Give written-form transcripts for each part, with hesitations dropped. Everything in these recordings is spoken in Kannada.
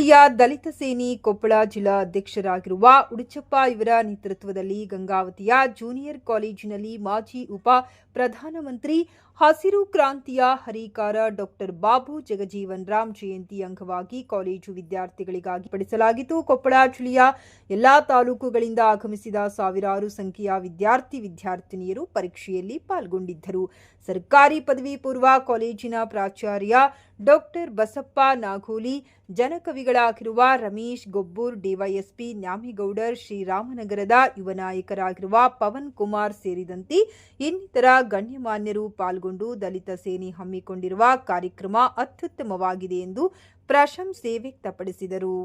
ಜಿಲ್ಲೆಯ ದಲಿತ ಸೇನೆ ಕೊಪ್ಪಳ ಜಿಲ್ಲಾ ಅಧ್ಯಕ್ಷರಾಗಿರುವ ಉಡುಚಪ್ಪ ಇವರ ನೇತೃತ್ವದಲ್ಲಿ ಗಂಗಾವತಿಯ ಜೂನಿಯರ್ ಕಾಲೇಜಿನಲ್ಲಿ ಮಾಜಿ ಉಪ ಪ್ರಧಾನಮಂತ್ರಿ ಹಸಿರು ಕ್ರಾಂತಿಯ ಹರಿಕಾರ ಡಾಕ್ಟರ್ ಬಾಬು ಜಗಜೀವನ್ ರಾಮ್ ಜಯಂತಿ ಅಂಗವಾಗಿ ಕಾಲೇಜು ವಿದ್ಯಾರ್ಥಿಗಳಿಗಾಗಿ ಪಡಿಸಲಾಗಿತ್ತು. ಕೊಪ್ಪಳ ಜಿಲ್ಲೆಯ ಎಲ್ಲಾ ತಾಲೂಕುಗಳಿಂದ ಆಗಮಿಸಿದ ಸಾವಿರಾರು ಸಂಖ್ಯೆಯ ವಿದ್ಯಾರ್ಥಿನಿಯರು ಪರೀಕ್ಷೆಯಲ್ಲಿ ಪಾಲ್ಗೊಂಡಿದ್ದರು. ಸರ್ಕಾರಿ ಪದವಿ ಪೂರ್ವ ಕಾಲೇಜಿನ ಪ್ರಾಚಾರ್ಯ ಡಾಕ್ಟರ್ ಬಸಪ್ಪ ನಾಗೋಲಿ, ಜನಕವಿಗಳಾಗಿರುವ ರಮೇಶ್ ಗೊಬ್ಬೂರ್, ಡಿವೈಎಸ್ಪಿ ನ್ಯಾಮೇಗೌಡರ್, ಶ್ರೀರಾಮನಗರದ ಯುವ ನಾಯಕರಾಗಿರುವ ಪವನ್ ಕುಮಾರ್ ಸೇರಿದಂತೆ ಇನ್ನಿತರ ಗಣ್ಯಮಾನ್ಯರು ಪಾಲ್ಗೊಂಡು ದಲಿತ ಸೇನೆ ಹಮ್ಮಿಕೊಂಡಿರುವ ಕಾರ್ಯಕ್ರಮ ಅತ್ಯುತ್ತಮವಾಗಿದೆ ಎಂದು ಪ್ರಶಂಸೆ ವ್ಯಕ್ತಪಡಿಸಿದರು.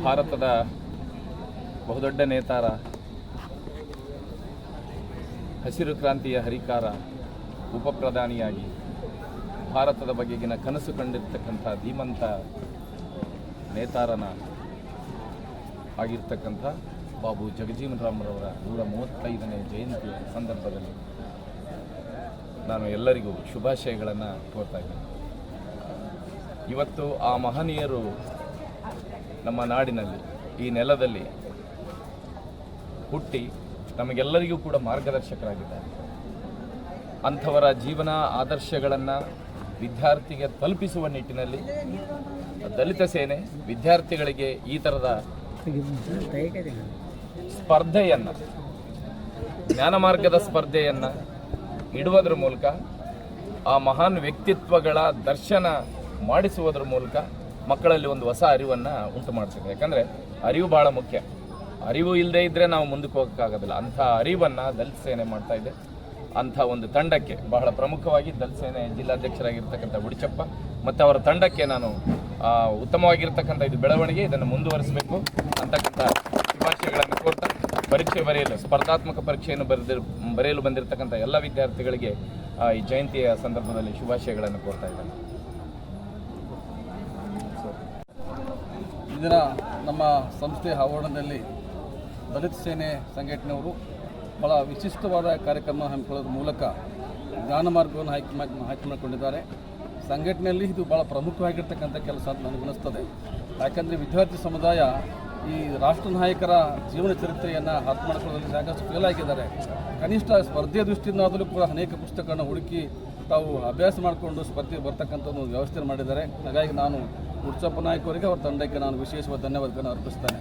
ಭಾರತದ ಬಹುದೊಡ್ಡ ನೇತಾರ, ಹಸಿರು ಕ್ರಾಂತಿಯ ಹರಿಕಾರ, ಉಪ ಪ್ರಧಾನಿಯಾಗಿ ಭಾರತದ ಬಗೆಗಿನ ಕನಸು ಕಂಡಿರ್ತಕ್ಕಂಥ ಧೀಮಂತ ನೇತಾರನ ಆಗಿರ್ತಕ್ಕಂಥ ಬಾಬು ಜಗಜೀವನ್ ರಾಮ್ರವರ 135ನೇ ಜಯಂತಿಯ ಸಂದರ್ಭದಲ್ಲಿ ನಾನು ಎಲ್ಲರಿಗೂ ಶುಭಾಶಯಗಳನ್ನು ಕೋರ್ತಾ ಇದ್ದೇನೆ. ಇವತ್ತು ಆ ಮಹನೀಯರು ನಮ್ಮ ನಾಡಿನಲ್ಲಿ, ಈ ನೆಲದಲ್ಲಿ ಹುಟ್ಟಿ ನಮಗೆಲ್ಲರಿಗೂ ಕೂಡ ಮಾರ್ಗದರ್ಶಕರಾಗಿದ್ದಾರೆ. ಅಂಥವರ ಜೀವನ ಆದರ್ಶಗಳನ್ನು ವಿದ್ಯಾರ್ಥಿಗೆ ತಲುಪಿಸುವ ನಿಟ್ಟಿನಲ್ಲಿ ದಲಿತ ಸೇನೆ ವಿದ್ಯಾರ್ಥಿಗಳಿಗೆ ಈ ಥರದ ಸ್ಪರ್ಧೆಯನ್ನು, ಜ್ಞಾನ ಮಾರ್ಗದ ಸ್ಪರ್ಧೆಯನ್ನು ಇಡುವುದರ ಮೂಲಕ ಆ ಮಹಾನ್ ವ್ಯಕ್ತಿತ್ವಗಳ ದರ್ಶನ ಮಾಡಿಸುವುದರ ಮೂಲಕ ಮಕ್ಕಳಲ್ಲಿ ಒಂದು ಹೊಸ ಅರಿವನ್ನು ಉಂಟು ಮಾಡ್ತಿದೆ. ಯಾಕಂದರೆ ಅರಿವು ಭಾಳ ಮುಖ್ಯ. ಅರಿವು ಇಲ್ಲದೆ ಇದ್ದರೆ ನಾವು ಮುಂದಕ್ಕೆ ಹೋಗೋಕ್ಕಾಗೋದಿಲ್ಲ. ಅಂಥ ಅರಿವನ್ನು ದಲಿತ ಸೇನೆ ಮಾಡ್ತಾ ಇದೆ. ಅಂಥ ಒಂದು ತಂಡಕ್ಕೆ ಬಹಳ ಪ್ರಮುಖವಾಗಿ ದಲಿತ ಸೇನೆ ಜಿಲ್ಲಾಧ್ಯಕ್ಷರಾಗಿರ್ತಕ್ಕಂಥ ಉಡಿಚಪ್ಪ ಮತ್ತು ಅವರ ತಂಡಕ್ಕೆ ನಾನು ಉತ್ತಮವಾಗಿರ್ತಕ್ಕಂಥ ಇದು ಬೆಳವಣಿಗೆ, ಇದನ್ನು ಮುಂದುವರಿಸಬೇಕು ಅಂತಕ್ಕಂಥ ಶುಭಾಶಯಗಳನ್ನು ಕೋರ್ತಾ, ಪರೀಕ್ಷೆ ಬರೆಯಲು, ಸ್ಪರ್ಧಾತ್ಮಕ ಪರೀಕ್ಷೆಯನ್ನು ಬರೆಯಲು ಬಂದಿರತಕ್ಕಂಥ ಎಲ್ಲ ವಿದ್ಯಾರ್ಥಿಗಳಿಗೆ ಈ ಜಯಂತಿಯ ಸಂದರ್ಭದಲ್ಲಿ ಶುಭಾಶಯಗಳನ್ನು ಕೋರ್ತಾ ಇದ್ದೇನೆ. ಈ ದಿನ ನಮ್ಮ ಸಂಸ್ಥೆಯ ಆವರಣದಲ್ಲಿ ದಲಿತ ಸೇನೆ ಸಂಘಟನೆಯವರು ಭಾಳ ವಿಶಿಷ್ಟವಾದ ಕಾರ್ಯಕ್ರಮ ಹಮ್ಮಿಕೊಳ್ಳೋದ್ರ ಮೂಲಕ ಜ್ಞಾನ ಮಾರ್ಗವನ್ನು ಆಯ್ಕೆ ಮಾಡಿಕೊಂಡಿದ್ದಾರೆ. ಸಂಘಟನೆಯಲ್ಲಿ ಇದು ಭಾಳ ಪ್ರಮುಖವಾಗಿರ್ತಕ್ಕಂಥ ಕೆಲಸ ಅಂತ ನನಗೆ ಅನಿಸ್ತದೆ. ಯಾಕಂದರೆ ವಿದ್ಯಾರ್ಥಿ ಸಮುದಾಯ ಈ ರಾಷ್ಟ್ರ ನಾಯಕರ ಜೀವನ ಚರಿತ್ರೆಯನ್ನು ಅರ್ಥ ಮಾಡ್ಕೊಳ್ಳೋದ್ರಲ್ಲಿ ಸಾಕಷ್ಟು ಫೇಲ್ ಆಗಿದ್ದಾರೆ. ಕನಿಷ್ಠ ಸ್ಪರ್ಧೆಯ ದೃಷ್ಟಿಯಿಂದಾದರೂ ಕೂಡ ಅನೇಕ ಪುಸ್ತಕಗಳನ್ನು ಹುಡುಕಿ ತಾವು ಅಭ್ಯಾಸ ಮಾಡಿಕೊಂಡು ಸ್ಪರ್ಧೆಗೆ ಬರ್ತಕ್ಕಂಥ ಒಂದು ವ್ಯವಸ್ಥೆ ಮಾಡಿದ್ದಾರೆ. ಹಾಗಾಗಿ ನಾನು ಉಡ್ಚಪ್ಪ ನಾಯಕ್ ಅವರಿಗೆ ಅವರ ತಂಡಕ್ಕೆ ನಾನು ವಿಶೇಷವಾದ ಧನ್ಯವಾದಗಳನ್ನು ಅರ್ಪಿಸ್ತೇನೆ.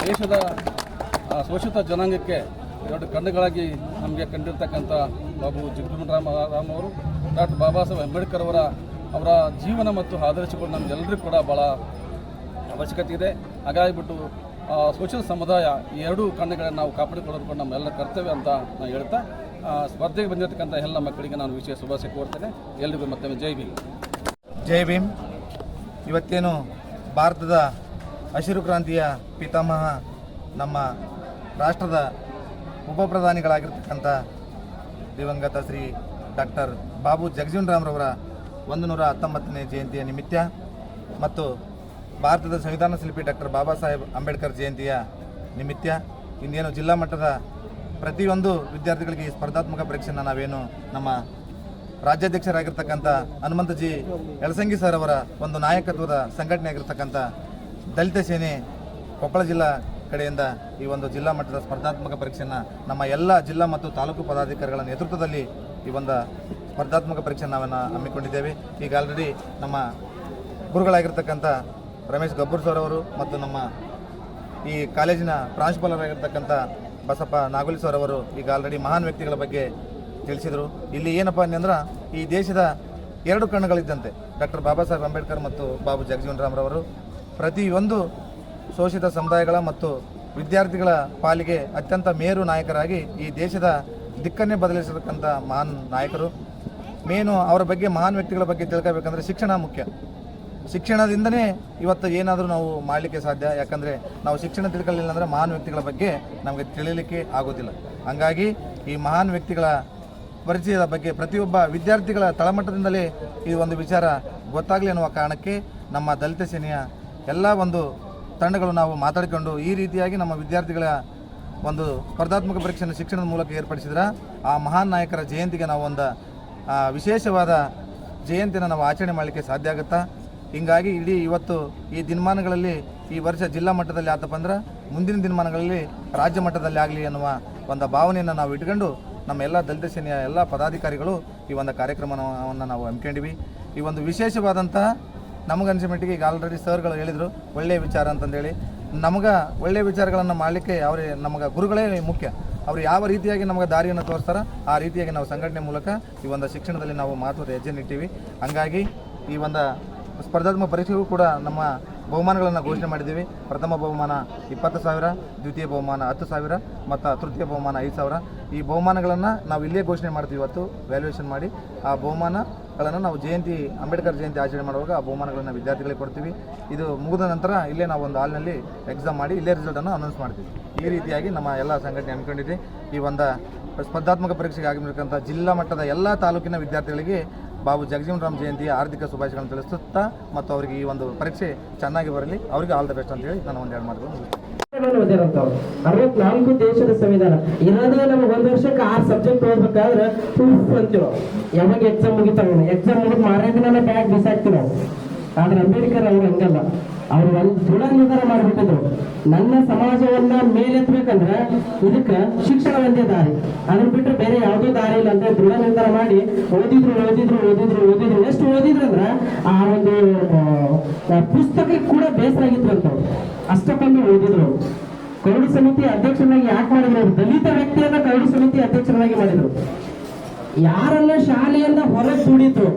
ದೇಶದ ಶೋಷಿತ ಜನಾಂಗಕ್ಕೆ 2 ಕಣ್ಣುಗಳಾಗಿ ನಮಗೆ ಕಂಡಿರ್ತಕ್ಕಂಥ ಬಾಬು ಜಗಜೀವನ್ ರಾಮ್ ಅವರು, ಡಾಕ್ಟರ್ ಬಾಬಾ ಸಾಹೇಬ್ ಅಂಬೇಡ್ಕರ್ ಅವರ ಜೀವನ ಮತ್ತು ಆದರ್ಶಗಳು ನಮಗೆಲ್ಲರಿಗೂ ಕೂಡ ಭಾಳ ಅವಶ್ಯಕತೆ ಇದೆ. ಹಾಗಾಗಿಬಿಟ್ಟು ಶೋಷಿತ ಸಮುದಾಯ ಈ 2 ಕಣ್ಣುಗಳನ್ನು ನಾವು ಕಾಪಾಡಿಕೊಳ್ಳೋದು ನಮ್ಮೆಲ್ಲರ ಕರ್ತವ್ಯ ಅಂತ ನಾನು ಹೇಳ್ತಾ, ಸ್ಪರ್ಧೆಗೆ ಬಂದಿರತಕ್ಕಂಥ ಎಲ್ಲ ಮಕ್ಕಳಿಗೆ ನಾನು ವಿಶೇಷ ಶುಭಾಶಯ ಕೋರ್ತೇನೆ. ಎಲ್ರಿಗೂ ಮತ್ತೊಮ್ಮೆ ಜೈ ಭೀಮ್. ಜೈ ಭೀಮ್. ಇವತ್ತೇನು ಭಾರತದ ಹಸಿರು ಕ್ರಾಂತಿಯ ಪಿತಾಮಹ, ನಮ್ಮ ರಾಷ್ಟ್ರದ ಉಪ ಪ್ರಧಾನಿಗಳಾಗಿರ್ತಕ್ಕಂಥ ದಿವಂಗತ ಶ್ರೀ ಡಾಕ್ಟರ್ ಬಾಬು ಜಗಜೀವನ್ ರಾಮ್ರವರ 119ನೇ ಜಯಂತಿಯ ನಿಮಿತ್ತ ಮತ್ತು ಭಾರತದ ಸಂವಿಧಾನ ಶಿಲ್ಪಿ ಡಾಕ್ಟರ್ ಬಾಬಾ ಸಾಹೇಬ್ ಅಂಬೇಡ್ಕರ್ ಜಯಂತಿಯ ನಿಮಿತ್ತ ಇನ್ನೇನು ಜಿಲ್ಲಾ ಮಟ್ಟದ ಪ್ರತಿಯೊಂದು ವಿದ್ಯಾರ್ಥಿಗಳಿಗೆ ಈ ಸ್ಪರ್ಧಾತ್ಮಕ ಪರೀಕ್ಷೆಯನ್ನು ನಾವೇನು ನಮ್ಮ ರಾಜ್ಯಾಧ್ಯಕ್ಷರಾಗಿರ್ತಕ್ಕಂಥ ಹನುಮಂತಜಿ ಯಳಸಂಗಿ ಸರ್ ಅವರ ಒಂದು ನಾಯಕತ್ವದ ಸಂಘಟನೆ ಆಗಿರ್ತಕ್ಕಂಥ ದಲಿತ ಸೇನೆ ಕೊಪ್ಪಳ ಜಿಲ್ಲಾ ಕಡೆಯಿಂದ ಈ ಒಂದು ಜಿಲ್ಲಾ ಮಟ್ಟದ ಸ್ಪರ್ಧಾತ್ಮಕ ಪರೀಕ್ಷೆಯನ್ನು ನಮ್ಮ ಎಲ್ಲ ಜಿಲ್ಲಾ ಮತ್ತು ತಾಲೂಕು ಪದಾಧಿಕಾರಿಗಳ ನೇತೃತ್ವದಲ್ಲಿ ಈ ಒಂದು ಸ್ಪರ್ಧಾತ್ಮಕ ಪರೀಕ್ಷೆಯನ್ನು ನಾವನ್ನು ಹಮ್ಮಿಕೊಂಡಿದ್ದೇವೆ. ಈಗ ಆಲ್ರೆಡಿ ನಮ್ಮ ಗುರುಗಳಾಗಿರ್ತಕ್ಕಂಥ ರಮೇಶ್ ಗಬ್ಬೂರ್ ಸರ್ ಅವರು ಮತ್ತು ನಮ್ಮ ಈ ಕಾಲೇಜಿನ ಪ್ರಾಂಶುಪಾಲರಾಗಿರ್ತಕ್ಕಂಥ ಬಸಪ್ಪ ನಾಗೋಲಿ ಸರ್ ಅವರು ಈಗ ಆಲ್ರೆಡಿ ಮಹಾನ್ ವ್ಯಕ್ತಿಗಳ ಬಗ್ಗೆ ತಿಳಿಸಿದರು. ಇಲ್ಲಿ ಏನಪ್ಪ ಅಂದ್ರೆ ಈ ದೇಶದ 2 ಕಣ್ಣುಗಳಿದ್ದಂತೆ ಡಾಕ್ಟರ್ ಬಾಬಾ ಸಾಹೇಬ್ ಅಂಬೇಡ್ಕರ್ ಮತ್ತು ಬಾಬು ಜಗಜೀವನ್ ರಾಮ್ರವರು ಪ್ರತಿಯೊಂದು ಶೋಷಿತ ಸಮುದಾಯಗಳ ಮತ್ತು ವಿದ್ಯಾರ್ಥಿಗಳ ಪಾಲಿಗೆ ಅತ್ಯಂತ ಮೇರು ನಾಯಕರಾಗಿ ಈ ದೇಶದ ದಿಕ್ಕನ್ನೇ ಬದಲಿಸತಕ್ಕಂಥ ಮಹಾನ್ ನಾಯಕರು. ಮೇನು ಅವರ ಬಗ್ಗೆ, ಮಹಾನ್ ವ್ಯಕ್ತಿಗಳ ಬಗ್ಗೆ ತಿಳ್ಕೋಬೇಕಂದ್ರೆ ಶಿಕ್ಷಣ ಮುಖ್ಯ. ಶಿಕ್ಷಣದಿಂದನೇ ಇವತ್ತು ಏನಾದರೂ ನಾವು ಮಾಡಲಿಕ್ಕೆ ಸಾಧ್ಯ. ಯಾಕಂದರೆ ನಾವು ಶಿಕ್ಷಣ ತಿಳ್ಕೊಳ್ಳಿಲ್ಲ ಅಂದರೆ ಮಹಾನ್ ವ್ಯಕ್ತಿಗಳ ಬಗ್ಗೆ ನಮಗೆ ತಿಳಿಯಲಿಕ್ಕೆ ಆಗೋದಿಲ್ಲ. ಹಾಗಾಗಿ ಈ ಮಹಾನ್ ವ್ಯಕ್ತಿಗಳ ಪರಿಚಯದ ಬಗ್ಗೆ ಪ್ರತಿಯೊಬ್ಬ ವಿದ್ಯಾರ್ಥಿಗಳ ತಳಮಟ್ಟದಿಂದಲೇ ಈ ಒಂದು ವಿಚಾರ ಗೊತ್ತಾಗಲಿ ಅನ್ನುವ ಕಾರಣಕ್ಕೆ ನಮ್ಮ ದಲಿತ ಸೇನೆಯ ಎಲ್ಲ ಒಂದು ತಂಡಗಳು ನಾವು ಮಾತಾಡಿಕೊಂಡು ಈ ರೀತಿಯಾಗಿ ನಮ್ಮ ವಿದ್ಯಾರ್ಥಿಗಳ ಒಂದು ಸ್ಪರ್ಧಾತ್ಮಕ ಪರೀಕ್ಷೆಯನ್ನು ಶಿಕ್ಷಣದ ಮೂಲಕ ಏರ್ಪಡಿಸಿದ್ರೆ ಆ ಮಹಾನ್ ನಾಯಕರ ಜಯಂತಿಗೆ ನಾವು ಒಂದು ವಿಶೇಷವಾದ ಜಯಂತಿಯನ್ನು ನಾವು ಆಚರಣೆ ಮಾಡಲಿಕ್ಕೆ ಸಾಧ್ಯ ಆಗುತ್ತಾ. ಹೀಗಾಗಿ ಇಡೀ ಇವತ್ತು ಈ ದಿನಮಾನಗಳಲ್ಲಿ ಈ ವರ್ಷ ಜಿಲ್ಲಾ ಮಟ್ಟದಲ್ಲಿ ಆತಪ್ಪ ಅಂದ್ರೆ ಮುಂದಿನ ದಿನಮಾನಗಳಲ್ಲಿ ರಾಜ್ಯ ಮಟ್ಟದಲ್ಲಿ ಆಗಲಿ ಅನ್ನುವ ಒಂದು ಭಾವನೆಯನ್ನು ನಾವು ಇಟ್ಕೊಂಡು ನಮ್ಮ ಎಲ್ಲ ದಲಿತ ಸೇನೆಯ ಎಲ್ಲ ಪದಾಧಿಕಾರಿಗಳು ಈ ಒಂದು ಕಾರ್ಯಕ್ರಮವನ್ನು ನಾವು ಹಮ್ಮಿಕೊಂಡಿವಿ. ಈ ಒಂದು ವಿಶೇಷವಾದಂತಹ ನಮಗನ್ಸಿದ ಮಟ್ಟಿಗೆ ಈಗ ಆಲ್ರೆಡಿ ಸರ್ಗಳು ಹೇಳಿದರು ಒಳ್ಳೆಯ ವಿಚಾರ ಅಂತಂದೇಳಿ. ನಮಗೆ ಒಳ್ಳೆಯ ವಿಚಾರಗಳನ್ನು ಮಾಡಲಿಕ್ಕೆ ಅವರೇ ನಮಗೆ ಗುರುಗಳೇ ಮುಖ್ಯ. ಅವರು ಯಾವ ರೀತಿಯಾಗಿ ನಮಗೆ ದಾರಿಯನ್ನು ತೋರಿಸ್ತಾರೋ ಆ ರೀತಿಯಾಗಿ ನಾವು ಸಂಘಟನೆ ಮೂಲಕ ಈ ಒಂದು ಶಿಕ್ಷಣದಲ್ಲಿ ನಾವು ಮಹತ್ವದ ಹೆಜ್ಜೆ ಇಟ್ಟಿವಿ. ಹಂಗಾಗಿ ಈ ಒಂದು ಸ್ಪರ್ಧಾತ್ಮಕ ಪರೀಕ್ಷೆಗೂ ಕೂಡ ನಮ್ಮ ಬಹುಮಾನಗಳನ್ನು ಘೋಷಣೆ ಮಾಡಿದ್ದೀವಿ. ಪ್ರಥಮ ಬಹುಮಾನ 20,000, ದ್ವಿತೀಯ ಬಹುಮಾನ 10,000 ಮತ್ತು ತೃತೀಯ ಬಹುಮಾನ 5,000. ಈ ಬಹುಮಾನಗಳನ್ನು ನಾವು ಇಲ್ಲೇ ಘೋಷಣೆ ಮಾಡ್ತೀವಿ. ಇವತ್ತು ವ್ಯಾಲ್ಯೂಯೇಷನ್ ಮಾಡಿ ಆ ಬಹುಮಾನ ಗಳನ್ನು ನಾವು ಅಂಬೇಡ್ಕರ್ ಜಯಂತಿ ಆಚರಣೆ ಮಾಡುವಾಗ ಆ ಬಹುಮಾನಗಳನ್ನು ವಿದ್ಯಾರ್ಥಿಗಳಿಗೆ ಕೊಡ್ತೀವಿ. ಇದು ಮುಗಿದ ನಂತರ ಇಲ್ಲೇ ನಾವು ಒಂದು ಹಾಲ್ನಲ್ಲಿ ಎಕ್ಸಾಮ್ ಮಾಡಿ ಇಲ್ಲೇ ರಿಸಲ್ಟನ್ನು ಅನೌನ್ಸ್ ಮಾಡ್ತೀವಿ. ಈ ರೀತಿಯಾಗಿ ನಮ್ಮ ಎಲ್ಲ ಸಂಘಟನೆ ಹಮ್ಮಿಕೊಂಡಿದೆ. ಈ ಒಂದು ಸ್ಪರ್ಧಾತ್ಮಕ ಪರೀಕ್ಷೆಗೆ ಆಗಿರ್ತಕ್ಕಂಥ ಜಿಲ್ಲಾ ಮಟ್ಟದ ಎಲ್ಲ ತಾಲೂಕಿನ ವಿದ್ಯಾರ್ಥಿಗಳಿಗೆ ಬಾಬು ಜಗಜೀವನ್ ರಾಮ್ ಜಯಂತಿಯ ಹಾರ್ದಿಕ ಶುಭಾಶಯಗಳನ್ನು ತಿಳಿಸುತ್ತಾ ಮತ್ತು ಅವರಿಗೆ ಈ ಒಂದು ಪರೀಕ್ಷೆ ಚೆನ್ನಾಗಿ ಬರಲಿ, ಅವರಿಗೆ ಆಲ್ ದ ಬೆಸ್ಟ್ ಅಂತೇಳಿ ನಾನು ಒಂದೆರಡು ಮಾತುಗಳನ್ನು 64 ದೇಶದ ಸಂವಿಧಾನ ಇರೋದೇ ನಮ್ಗೆ 1 ವರ್ಷಕ್ಕೆ 6 ಸಬ್ಜೆಕ್ಟ್ ಓದ್ಬೇಕಾದ್ರೆ ಅಂತೀವಿ. ಯಾವಾಗ ಎಕ್ಸಾಮ್ ಮುಗಿತಾವ, ಎಕ್ಸಾಮ್ ಮುಗಿದ್ ಮಾರನೇ ದಿನ ಬ್ಯಾಗ್ ಬಿಸಾಕ್ತಿವಿ ನಾವು. ಆದ್ರೆ ಅಂಬೇಡ್ಕರ್ ಅವ್ರು ಹಂಗಲ್ಲ, ಅವ್ರು ಒಂದು ದೃಢ ನಿರ್ಧಾರ ಮಾಡಿಬಿಟ್ಟಿದ್ರು, ನನ್ನ ಸಮಾಜವನ್ನ ಮೇಲೆತ್ತಬೇಕಂದ್ರೆ ಇದಕ್ಕೆ ಶಿಕ್ಷಣ ಒಂದೇ ದಾರಿ, ಅದ್ರ ಬಿಟ್ಟರೆ ಬೇರೆ ಯಾವುದೋ ದಾರಿ ಇಲ್ಲ ಅಂತ ದೃಢ ನಿರ್ಧಾರ ಮಾಡಿ ಓದಿದ್ರು. ಎಷ್ಟು ಓದಿದ್ರು ಅಂದ್ರೆ ಆ ಒಂದು ಪುಸ್ತಕಕ್ಕೆ ಕೂಡ ಬೇಸರ ಆಗಿದ್ರು ಅಂತ ಅಷ್ಟಕ್ಕೊಂದು ಓದಿದ್ರು. ಕರಡು ಸಮಿತಿ ಅಧ್ಯಕ್ಷರಾಗಿ ಯಾಕೆ ಮಾಡಿದ್ರು? ದಲಿತ ವ್ಯಕ್ತಿಯನ್ನ ಕರಡು ಸಮಿತಿ ಅಧ್ಯಕ್ಷರಾಗಿ ಮಾಡಿದ್ರು. ಯಾರೆಲ್ಲ ಶಾಲೆಯಿಂದ ಹೊರಗೆ ದುಡಿದ್ರು,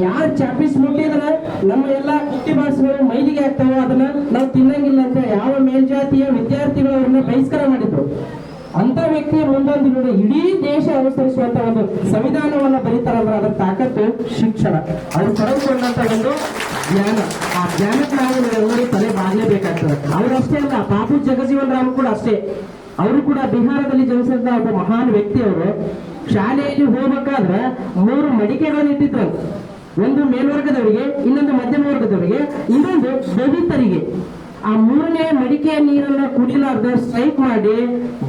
ಯಾರು ಚಾಪೀಸ್ ಮುಟ್ಟಿದ್ರೆ ನಮ್ಮ ಎಲ್ಲ ಕುಟ್ಟಿ ಬಾಸ್ಗಳು ಮೈಲಿಗೆ ಆಗ್ತಾವೋ ಅದನ್ನ ನಾವು ತಿನ್ನಂಗಿಲ್ಲ ಅಂತ ಯಾವ ಮೇಲ್ಜಾತಿಯ ವಿದ್ಯಾರ್ಥಿಗಳು ಅವ್ರನ್ನ ಬಹಿಷ್ಕಾರ ಮಾಡಿದ್ರು. ಅಂತ ವ್ಯಕ್ತಿಯ ಮುಂದೊಂದು ಇಡೀ ದೇಶ ಅನುಸರಿಸುವಂತ ಒಂದು ಸಂವಿಧಾನವನ್ನ ಬರೀತಾರಂದ್ರೆ ಅದರ ತಾಕತ್ತು ಶಿಕ್ಷಣ, ಅವ್ರು ಪಡೆದುಕೊಂಡಂತ ಒಂದು ಜ್ಞಾನ. ಆ ಜ್ಞಾನಕ್ಕೆ ನಾವು ಎಲ್ಲರೂ ತಲೆ ಬಾಗಲೇಬೇಕಾಗ್ತದೆ. ಅವರಷ್ಟೇ ಅಲ್ಲ, ಬಾಬು ಜಗಜೀವನ್ ರಾಮ್ ಕೂಡ ಅಷ್ಟೇ. ಅವರು ಕೂಡ ಬಿಹಾರದಲ್ಲಿ ಜನಿಸಿದ ಒಬ್ಬ ಮಹಾನ್ ವ್ಯಕ್ತಿ. ಅವರು ಶಾಲೆಯಲ್ಲಿ ಹೋಗ್ಬೇಕಾದ್ರೆ 3 ಮಡಿಕೆಗಳನ್ನು ಇಟ್ಟಿದ್ರು. ಒಂದು ಮೇಲ್ವರ್ಗದವರಿಗೆ, ಇನ್ನೊಂದು ಮಧ್ಯಮ ವರ್ಗದವರಿಗೆ, ಇನ್ನೊಂದು ದಲಿತರಿಗೆ. ಆ 3ನೇ ಮಡಿಕೆಯ ನೀರನ್ನ ಕುಡಿಲಾರ್ದ ಸ್ಟ್ರೈಕ್ ಮಾಡಿ